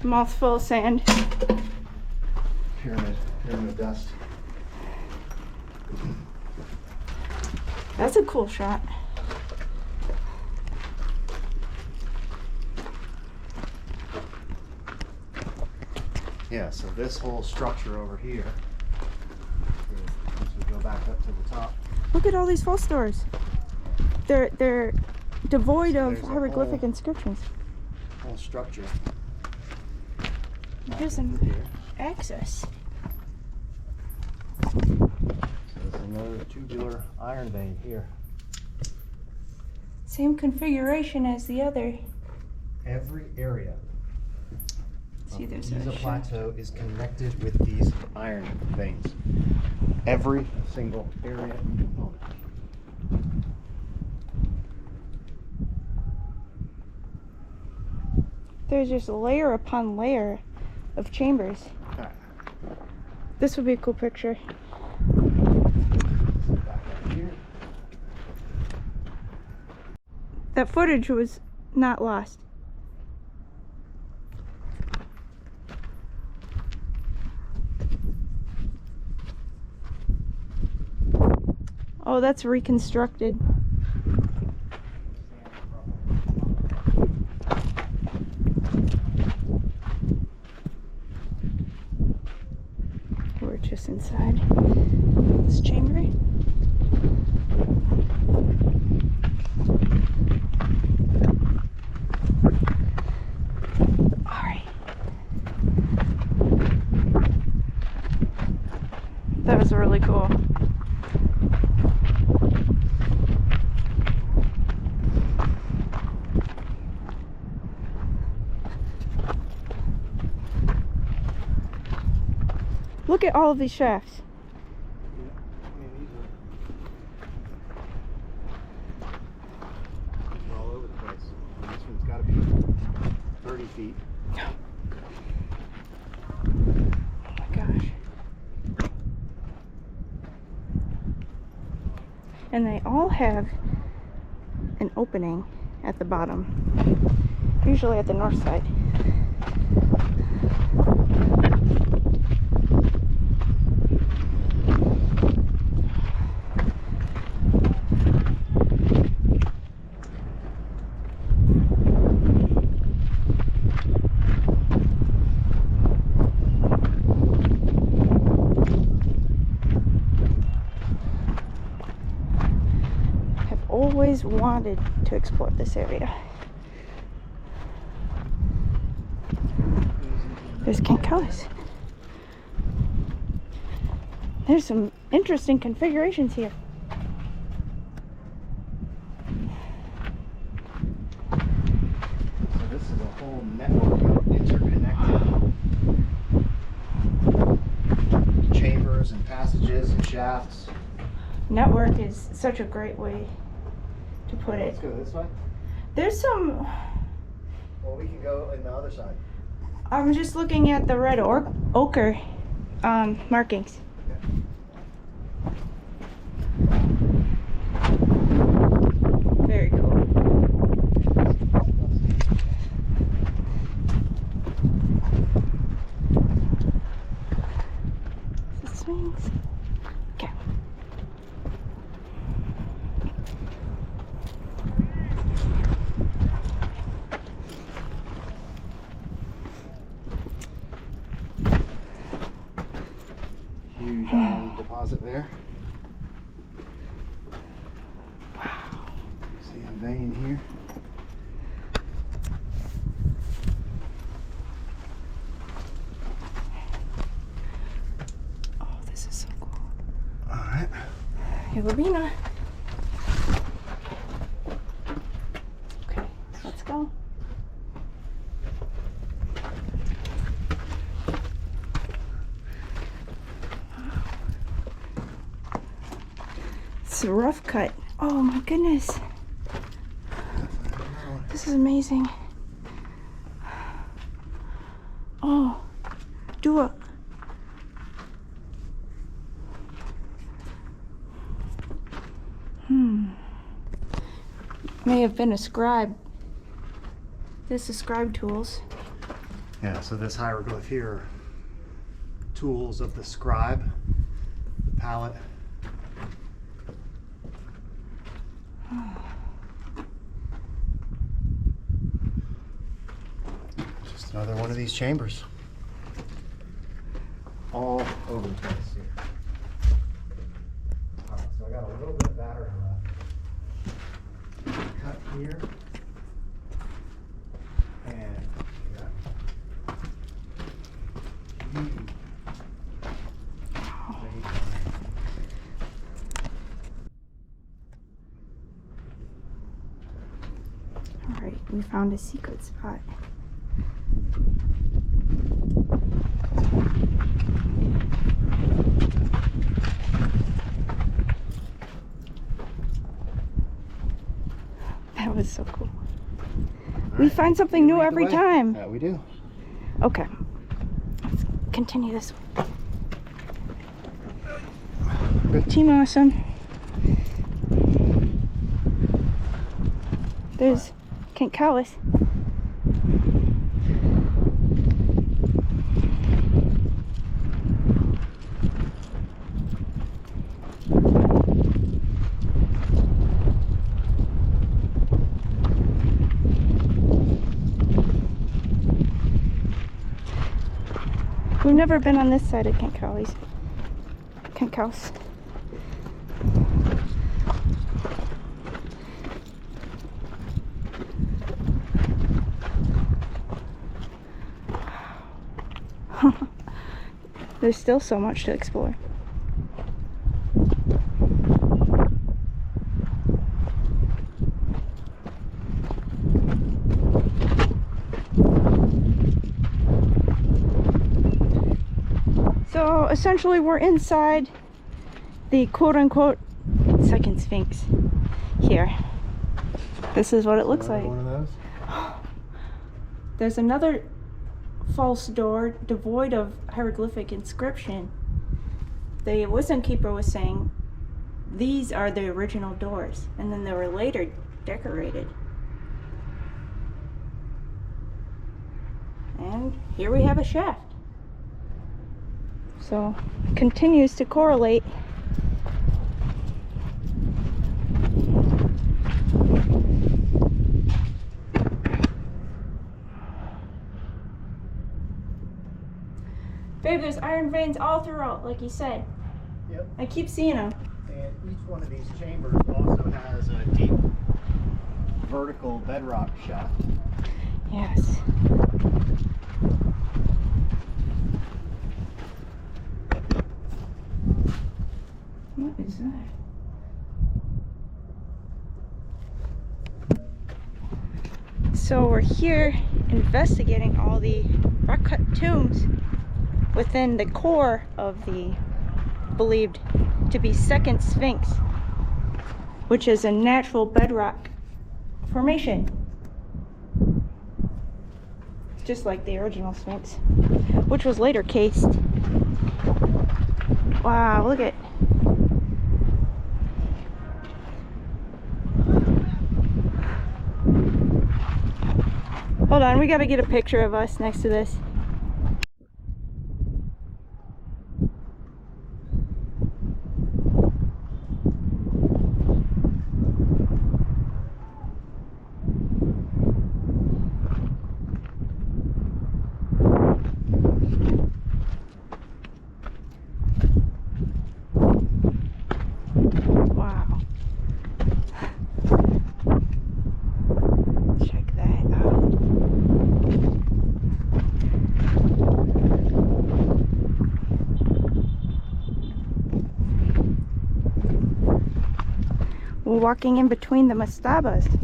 Mouthful of sand. Pyramid dust. That's a cool shot. Yeah, so this whole structure over here, once we go back up to the top, Look at all these false doors. They're devoid So of there's a hieroglyphic whole- inscriptions. whole structure. There's over an here. access. So there's another tubular iron vein here. Same configuration as the other. Every area See, of the there's Giza a shaft. Plateau is connected with these iron veins. Every single area and component. There's just layer upon layer of chambers. Alright, This would be a cool picture. back up here. That footage was not lost. Oh, that's reconstructed. We're just inside this chamber. Alright. That was really cool. Look at all of these shafts. They're all over the place. And this one's got to be 30 feet. Oh my gosh. And they all have an opening at the bottom, usually at the north side. Always wanted to explore this area. There's Cancalis. There's some interesting configurations here. So this is a whole network of interconnected chambers and passages and shafts. Network is such a great way to put it. Let's go this way. There's some, Well, we can go in the other side. I'm just looking at the red ochre markings. Very cool. This swings. Okay. there. Wow. See a vein here. Oh, this is so cool. All right. Hey, Lavina. Okay, let's go. It's a rough cut. Oh my goodness. This is amazing. Oh, do it. May have been a scribe. This is scribe tools. Yeah, so this hieroglyph here are tools of the scribe, the palette. Just another one of these chambers. All over the place here. Alright, so I got a little bit of battery left. Cut here. And All right, we found a secret spot. That was so cool. We find something new every time. Yeah, we do. Okay, let's continue this way. Good. Team awesome. There's Kenkalis. We've never been on this side of Kenkalis. Kenkalis. There's still so much to explore. So essentially we're inside the quote-unquote second sphinx here. This is what it looks like. One of those. There's another false door devoid of hieroglyphic inscription. The wisdom keeper was saying these are the original doors, and then they were later decorated. And here we have a shaft. So continues to correlate. Babe, there's iron veins all throughout, like you said. Yep. I keep seeing them. And each one of these chambers also has a deep vertical bedrock shaft. Yes. What is that? So we're here investigating all the rock-cut tombs within the core of the believed to be second sphinx, which is a natural bedrock formation, just like the original sphinx, which was later cased. Wow, look at hold on, we gotta get a picture of us next to this. We're walking in between the mastabas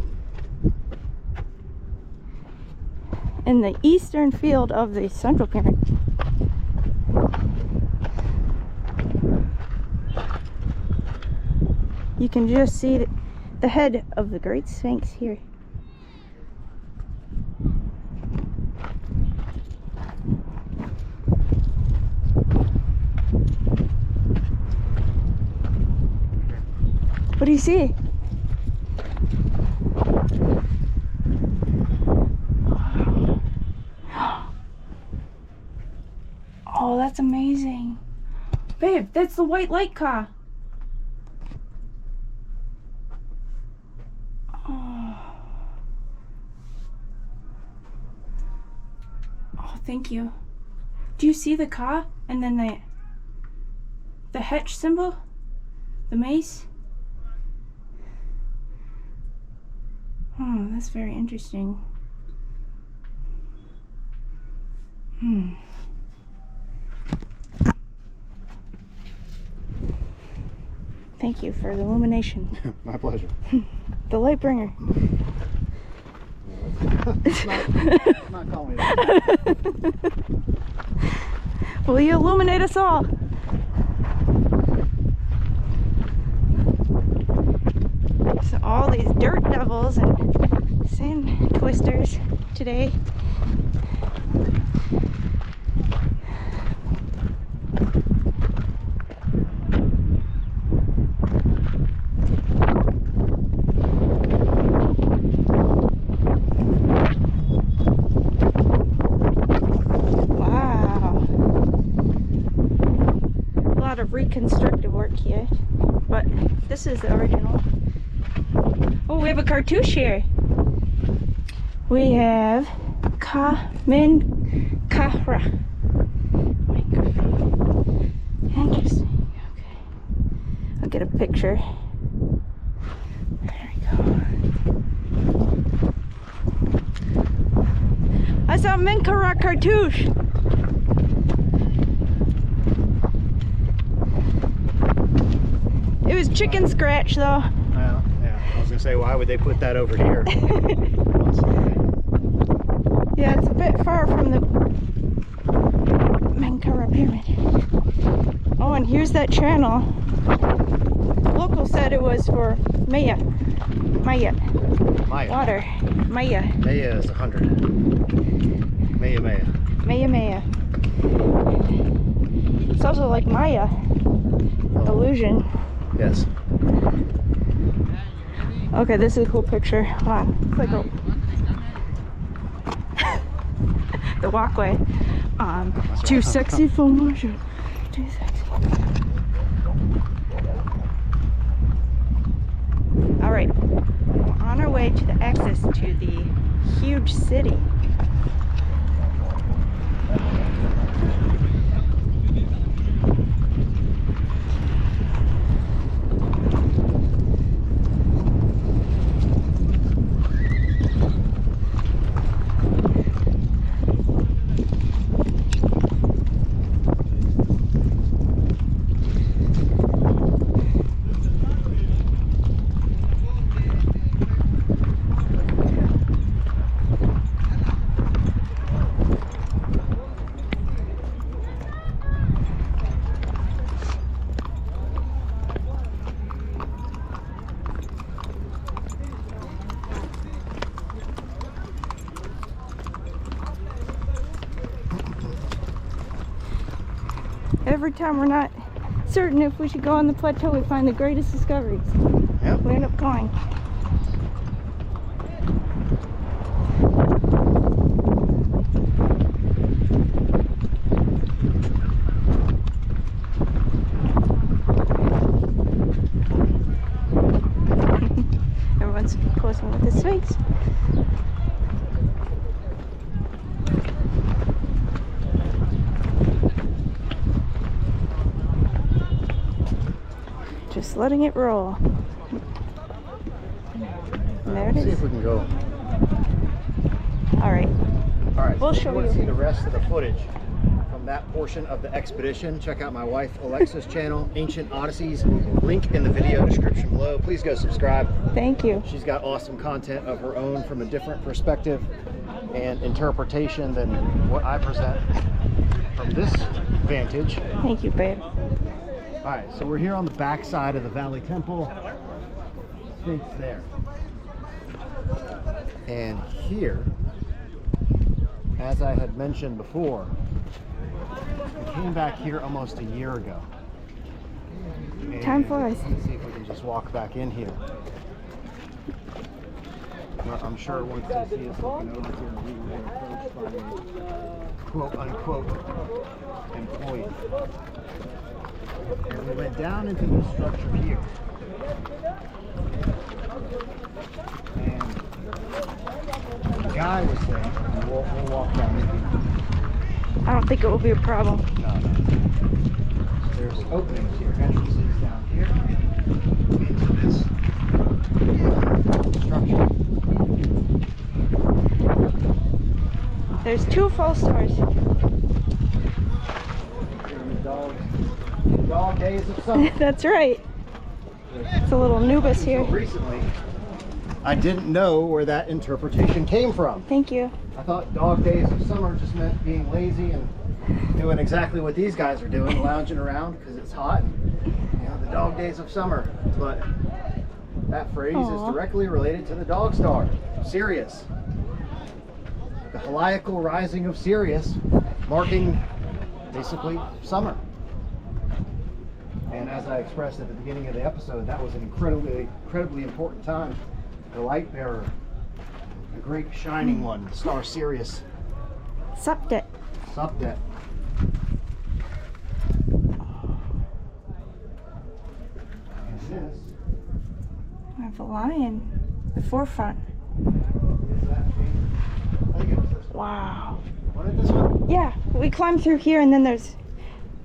in the eastern field of the Central Pyramid. You can just see the head of the Great Sphinx here. What do you see? Oh, that's amazing. Babe, that's the white light car. Oh, thank you. Do you see the car and then the Hetch symbol? The mace? Oh, that's very interesting. Thank you for the illumination. My pleasure. The light bringer. Not calling me that. Will you illuminate us all? So all these dirt devils and sand twisters today. Wow. A lot of reconstructive work here, but this is the original. Oh, we have a cartouche here. We have Khafre. Interesting. Okay. I'll get a picture. There we go. That's a Menkara cartouche. It was chicken scratch though. Well, yeah. I was gonna say, why would they put that over here? Yeah, it's a bit far from the Menkara pyramid. Oh, and here's that channel. Local said it was for Maya. Water. Maya. Maya is 100. Maya. It's also like Maya. Illusion. Yes. Okay, this is a cool picture. Wow. It's like the walkway. Too sexy for motion. Too sexy. Alright. We're on our way to the access to the huge city. Every time we're not certain if we should go on the plateau, we find the greatest discoveries. Yep. We end up going. Everyone's posing with the Sphinx. Just letting it roll. And there it See is. if we can go. All right. All right. We'll so show want to you. see the rest of the footage from from that portion of the expedition, check out my wife Alexa's channel, Ancient Odysseys. Link in the video description below. Please go subscribe. Thank you. She's got awesome content of her own from a different perspective and interpretation than what I present from this vantage. Thank you, babe. All right, so we're here on the back side of the Valley Temple. Sphinx there. And here, as I had mentioned before, we came back here almost a year ago. And Time flies. let's see if we can just walk back in here. I'm sure once they see us looking over here, we will be approached by a quote-unquote employee. And we went down into this structure here. And the guy was saying, and we'll walk down in here. I don't think it will be a problem. No. There's openings here, entrances down here into this structure. There's 2 false stars. Dog days of summer. That's right. It's a little Nubis here. Recently, I didn't know where that interpretation came from. Thank you. I thought dog days of summer just meant being lazy and doing exactly what these guys are doing, lounging around because it's hot and, the dog days of summer. But that phrase is directly related to the dog star, Sirius. The heliacal rising of Sirius, marking basically summer. And as I expressed at the beginning of the episode, that was an incredibly important time. The light bearer, the great shining one, the star Sirius. Subdet. Subdet. And this I have a lion. The forefront. is that thing. I think it was this one. Wow. Wasn't it this one? Yeah, we climbed through here and then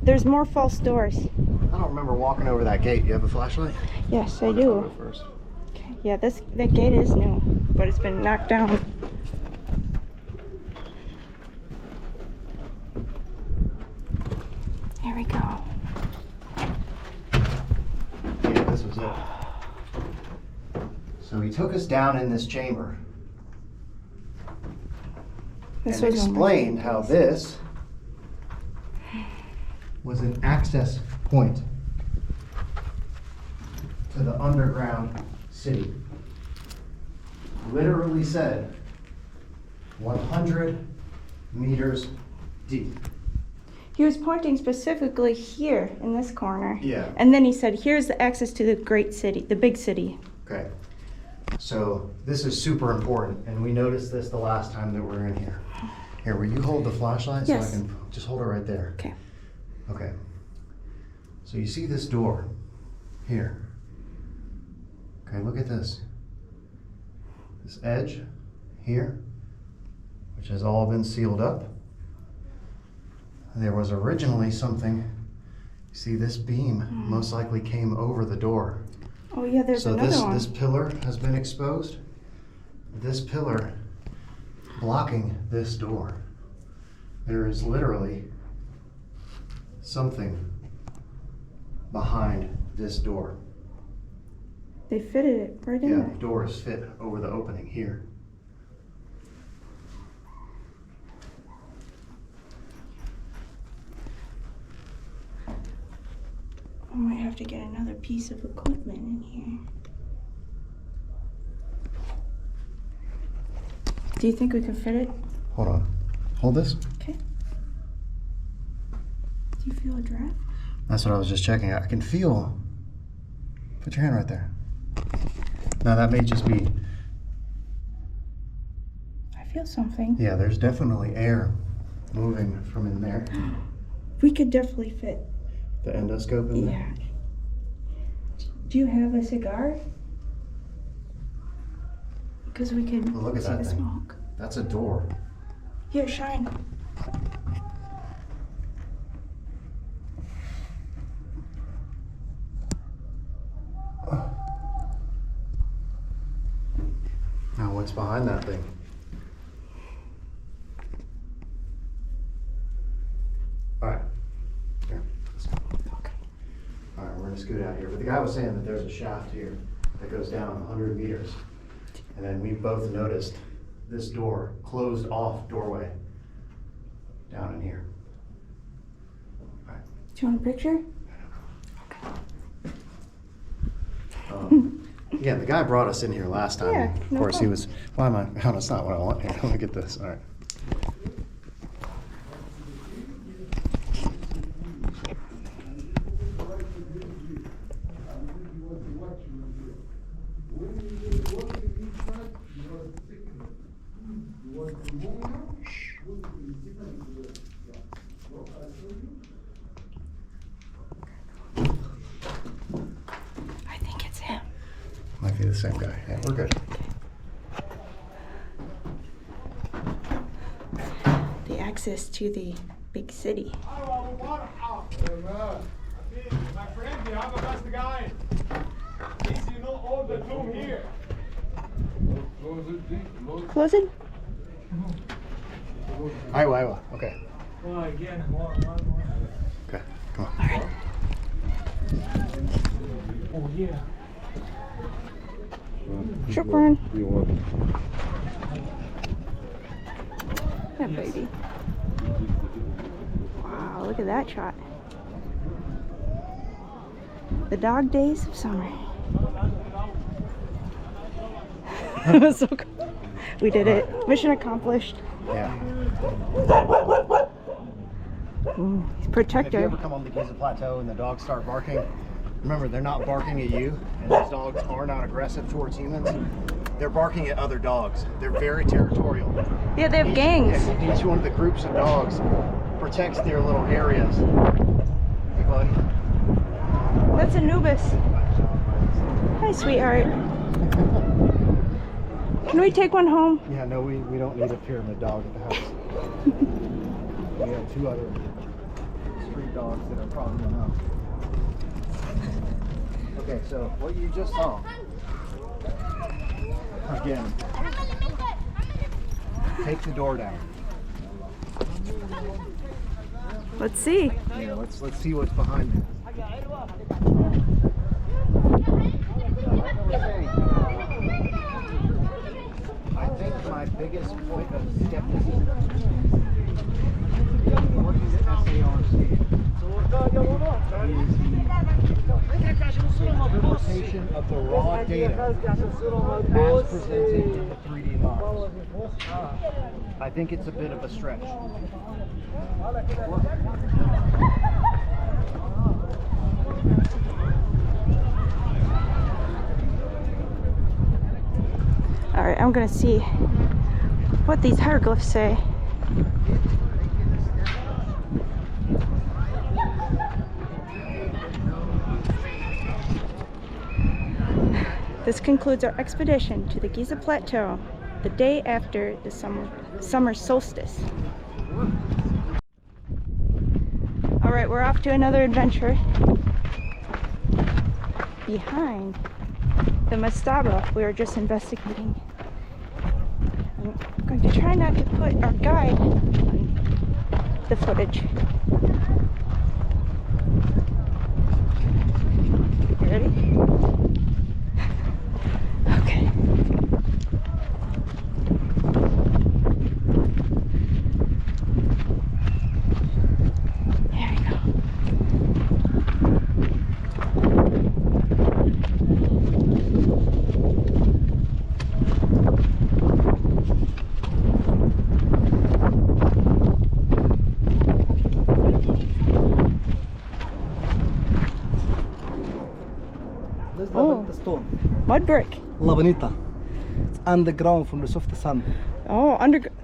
there's more false doors. I don't remember walking over that gate. You have a flashlight? Yes, I I'll do. go first. Okay. Yeah, that gate is new, but it's been knocked down. Here we go. Yeah, this was it. So he took us down in this chamber This and was explained how this was an access point to the underground city. Literally said 100 meters deep. He was pointing specifically here in this corner. Yeah. And then he said, here's the access to the great city, the big city. Okay. So this is super important, and we noticed this the last time that we were in here. Here, will you hold the flashlight Yes. so I can just hold it right there? Okay. Okay. So you see this door here. Okay, look at this. This edge here, which has all been sealed up. There was originally something, you see this beam most likely came over the door. Oh yeah, there's So another one. this pillar has been exposed. This pillar blocking this door. There is literally something behind this door. They fitted it right in Yeah, there. the doors fit over the opening here. I might have to get another piece of equipment in here. Do you think we can fit it? Hold on. Hold this. Okay. Do you feel a draft? That's what I was just checking. I can feel. Put your hand right there. Now that may just be. I feel something. Yeah, there's definitely air moving from in there. We could definitely fit. The endoscope in there. Yeah. Do you have a cigar? Because we could Well, look at see that the thing. smoke. That's a door. Here, shine. Now what's behind that thing? guy was saying that there's a shaft here that goes down 100 meters. And then we both noticed this door, closed off doorway down in here. Right. Do you want a picture? Yeah, the guy brought us in here last time. Yeah, Of no course, he problem. was, why am I, oh, that's not what I want here. Let me get this, all right. I think it's him. Might be the same guy. Yeah, we're good. The access to the big city. My friend, you have a best guy. Please, you know all the tomb here. Close it. Iowa. Okay. Okay, come on. Oh, yeah. Shukran. Yeah, baby. Wow, look at that shot. The dog days of summer. That was so cool. We did it. Mission accomplished. Yeah. Ooh, he's If you protector. ever come on the Giza Plateau and the dogs start barking, remember they're not barking at you, and these dogs are not aggressive towards humans. They're barking at other dogs. They're very territorial. Yeah, they have gangs. Each one of the groups of dogs protects their little areas. Hey, buddy. That's Anubis. Hi, sweetheart. Can we take one home? Yeah, no, we don't need a pyramid dog at the house. We have 2 other street dogs that are probably enough. Okay, so what you just saw, again, take the door down. Let's see. Yeah, let's see what's behind it. I think my biggest point of skepticism working at SARC is the interpretation of the raw data as presented in the 3D models. I think it's a bit of a stretch. All right, I'm gonna see what these hieroglyphs say. This concludes our expedition to the Giza Plateau, the day after the summer solstice. All right, we're off to another adventure. Behind the mastaba we were just investigating. I'm going to try not to put our guide on the footage. You ready? Okay. There we go. This is Oh. the stone. Mud brick. Labanita. It's underground from the soft sun. Oh,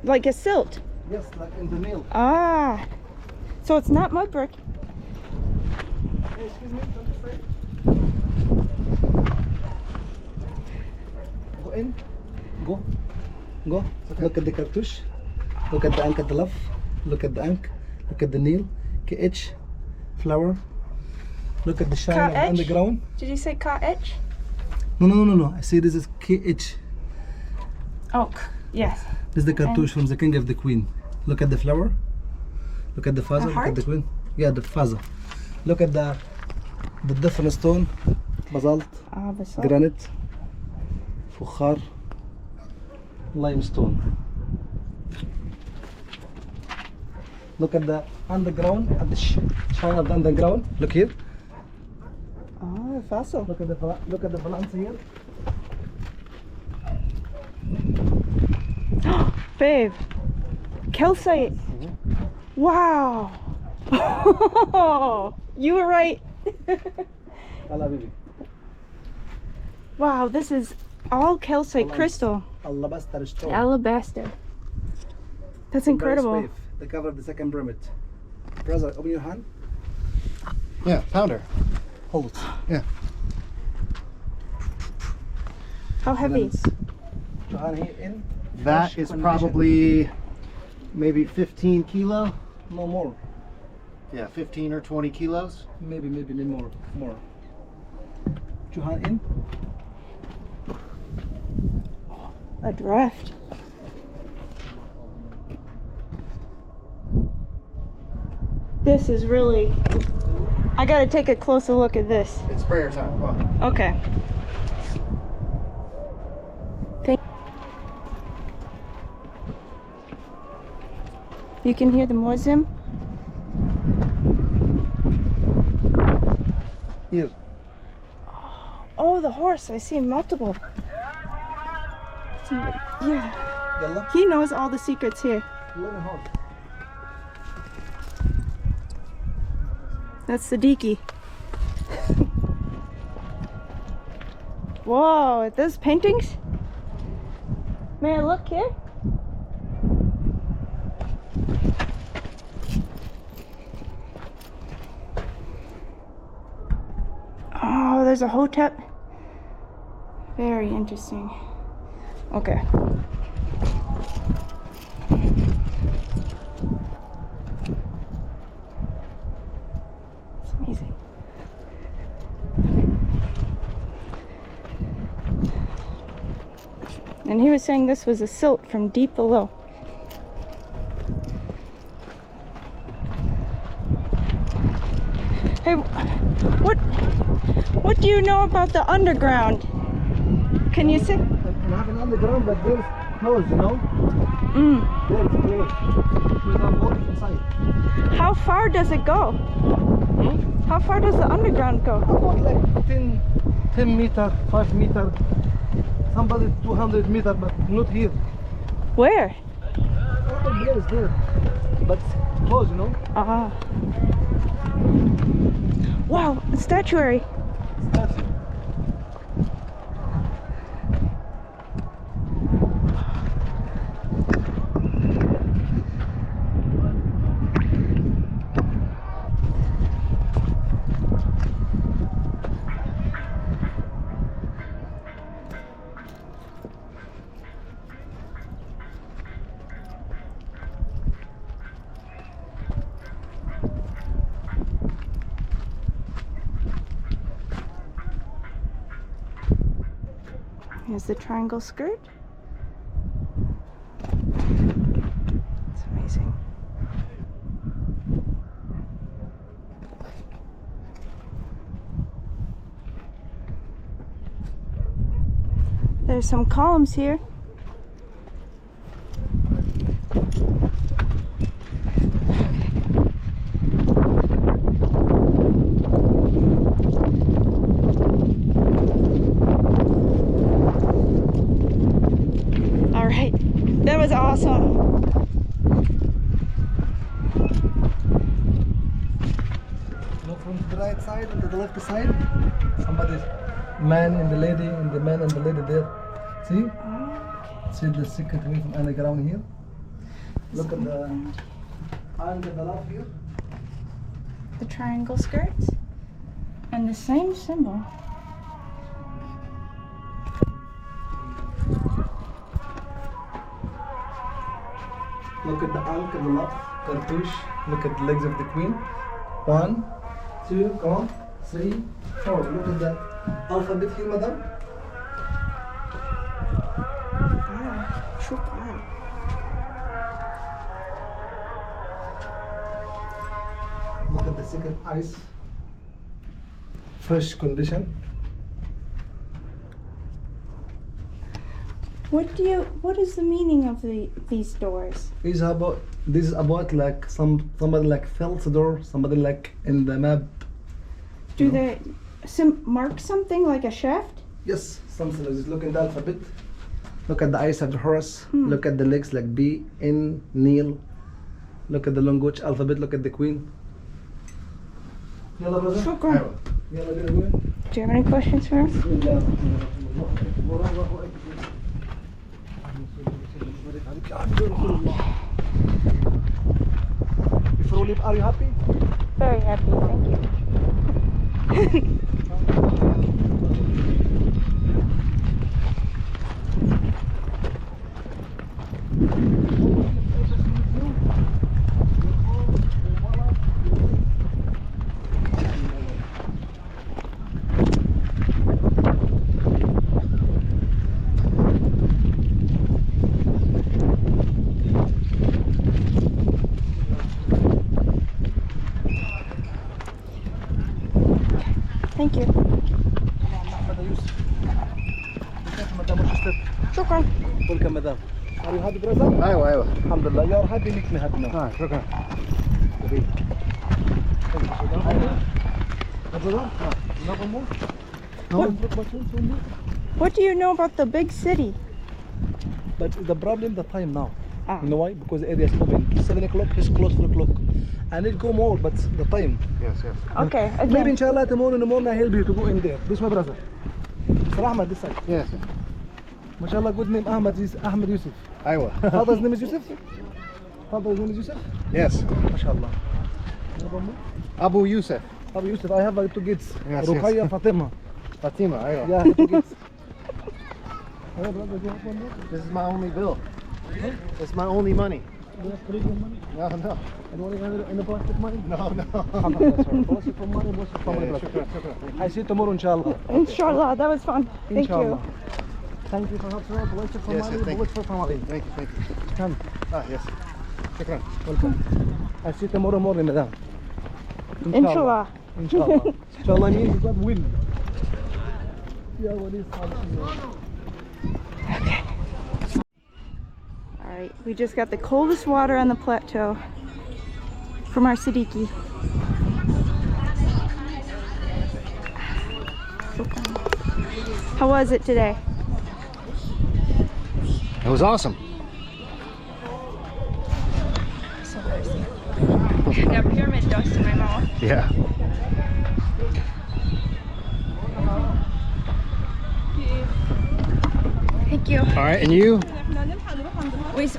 like a silt. Yes, like in the nail. Ah, so it's not mud brick. Hey, excuse me, don't be afraid. Go in. Go. Go. Look at the cartouche. Look at the ank at the left. Look at the ank. Look at the nail. KH. Flower. Look at the shine Ka of etch? underground. Did you say ka etch? No. I see this is KH. Oh, yes. This is the cartouche from the king of the queen. Look at the flower. Look at the faza. Look at heart? the queen. Yeah, the faza. Look at the different stone basalt, basalt. granite, فخار, limestone. Look at the underground, at the shine of the underground. Look here. Oh, fossil. Look at the balance here. Babe, calcite. Wow. You were right. Allah baby. Wow, this is all calcite crystal. Alabaster stone. Alabaster. That's Very incredible. safe. They covered the second pyramid. Brother, open your hand. Yeah, pounder. Hold it. Yeah. How heavy? Your hand here in. That Fresh is condition. probably maybe 15 kilo. No more. Yeah, 15 or 20 kilos. Maybe more. More. Put your hand in. A draft. This is really... I gotta take a closer look at this. It's prayer time. Come on. Okay. You can hear the muezzin. Here. Oh, the horse. I see multiple. Yeah. Yalla. He knows all the secrets here. Let me hold. That's Siddiqui. Whoa, those paintings? May I look here? Oh, there's a hotep. Very interesting. Okay. It's amazing. And he was saying this was a silt from deep below. Hey, what do you know about the underground? Can you see? We have an underground, but there's closed, you know? There's closed. We have water inside. How far does it go? How far does the underground go? About like 10 meter, 5 meter. Somebody 200 meter, but not here. Where? Other place there, but close, you know. Ah. Wow, a statuary. Here's the triangle skirt. It's amazing. There's some columns here. That was awesome. Look from the right side and to the left side. Somebody, man and the lady, and the man and the lady there. See? See the secret way from underground here. Look at the hand and the love here. The triangle skirts and the same symbol. Look at the ankh and the love, cartouche. Look at the legs of the queen. 1, 2, come on. 3, 4. Look at the alphabet here, madam. Wow, true art. Look at the second eyes. Fresh condition. What is the meaning of these doors? This is about like somebody like felt the door, somebody like in the map. Do they mark something like a shaft? Yes, something like this. Look at the alphabet. Look at the eyes of the horse. Look at the legs like B, N, Neil. Look at the language alphabet. Look at the queen. يلا brother. شكرا. يلا بينا. Do you have any questions for us? Before we leave, are you happy? Very happy, thank you. Thank you. شكرا. Welcome, madam. Are you happy, brother? ايوه الحمد لله. You are happy, make me happy now. شكرا. What do you know about the big city? But the problem, the time now. Ah. You know why? Because the area is open. 7 o'clock, it's close 4 o'clock. I need go more, but the time. Yes, yes. Okay, Maybe again. inshallah tomorrow in the morning I help you to go in there. This my brother. Mr. Ahmed, this side. Yes. MashaAllah, good name Ahmed is Ahmed Yusuf. ايوه. Father's name is Yusuf? Father's name is Yusuf? Yes. MashaAllah. Abu Yusuf. Abu Yusuf, I have 2 kids. Yes, Ruqayya, yes. Fatima. Fatima, ايوه. Yeah, 2 kids. Hey, brother, do you have one more? This is my only bill. It's my only money. Do you have Caribbean money? No, no. And what in the plastic money? No, no. Plastic from money, plastic from money. شكرا شكرا. I see you tomorrow, inshallah. Inshallah, that was fun. Thank Inshallah. you. Thank you for helping out. Bless you for Yes, money, yes, thank bless you for family. Thank you, thank you. Come, Yes. شكرا. welcome. I see you tomorrow morning, madam. Inshallah. Inshallah. Inshallah means God will. Yeah, what is Alright, we just got the coldest water on the plateau from our Siddiqui. How was it today? It was awesome. So thirsty. Got pyramid dust in my mouth. Yeah. Thank you. All right, and you?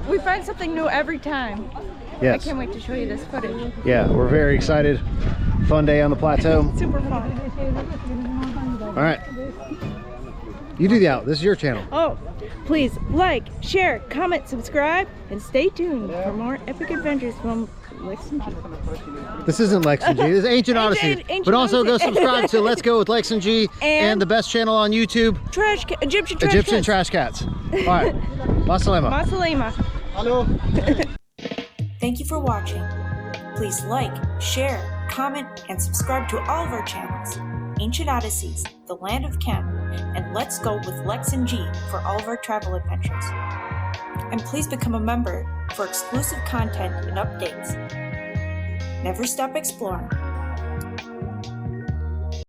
We find something new every time. I Yes. can't wait to show you this footage. Yeah, we're very excited. Fun day on the plateau. Super fun. All right. You do the out. This is your channel. Oh, please like, share, comment, subscribe, and stay tuned for more epic adventures from Lex and G. This isn't Lex and G. This is Ancient Odyssey. Ancient But also go Odyssey. subscribe to Let's Go with Lex and G and the best channel on YouTube, Egyptian trash Egyptian cats. Trash Cats. All right. Masalema. Masalema. Hello. Thank you for watching. Please like, share, comment, and subscribe to all of our channels. Ancient Odysseys, The Land of Chem, and Let's Go with Lex and G for all of our travel adventures. And please become a member for exclusive content and updates. Never stop exploring.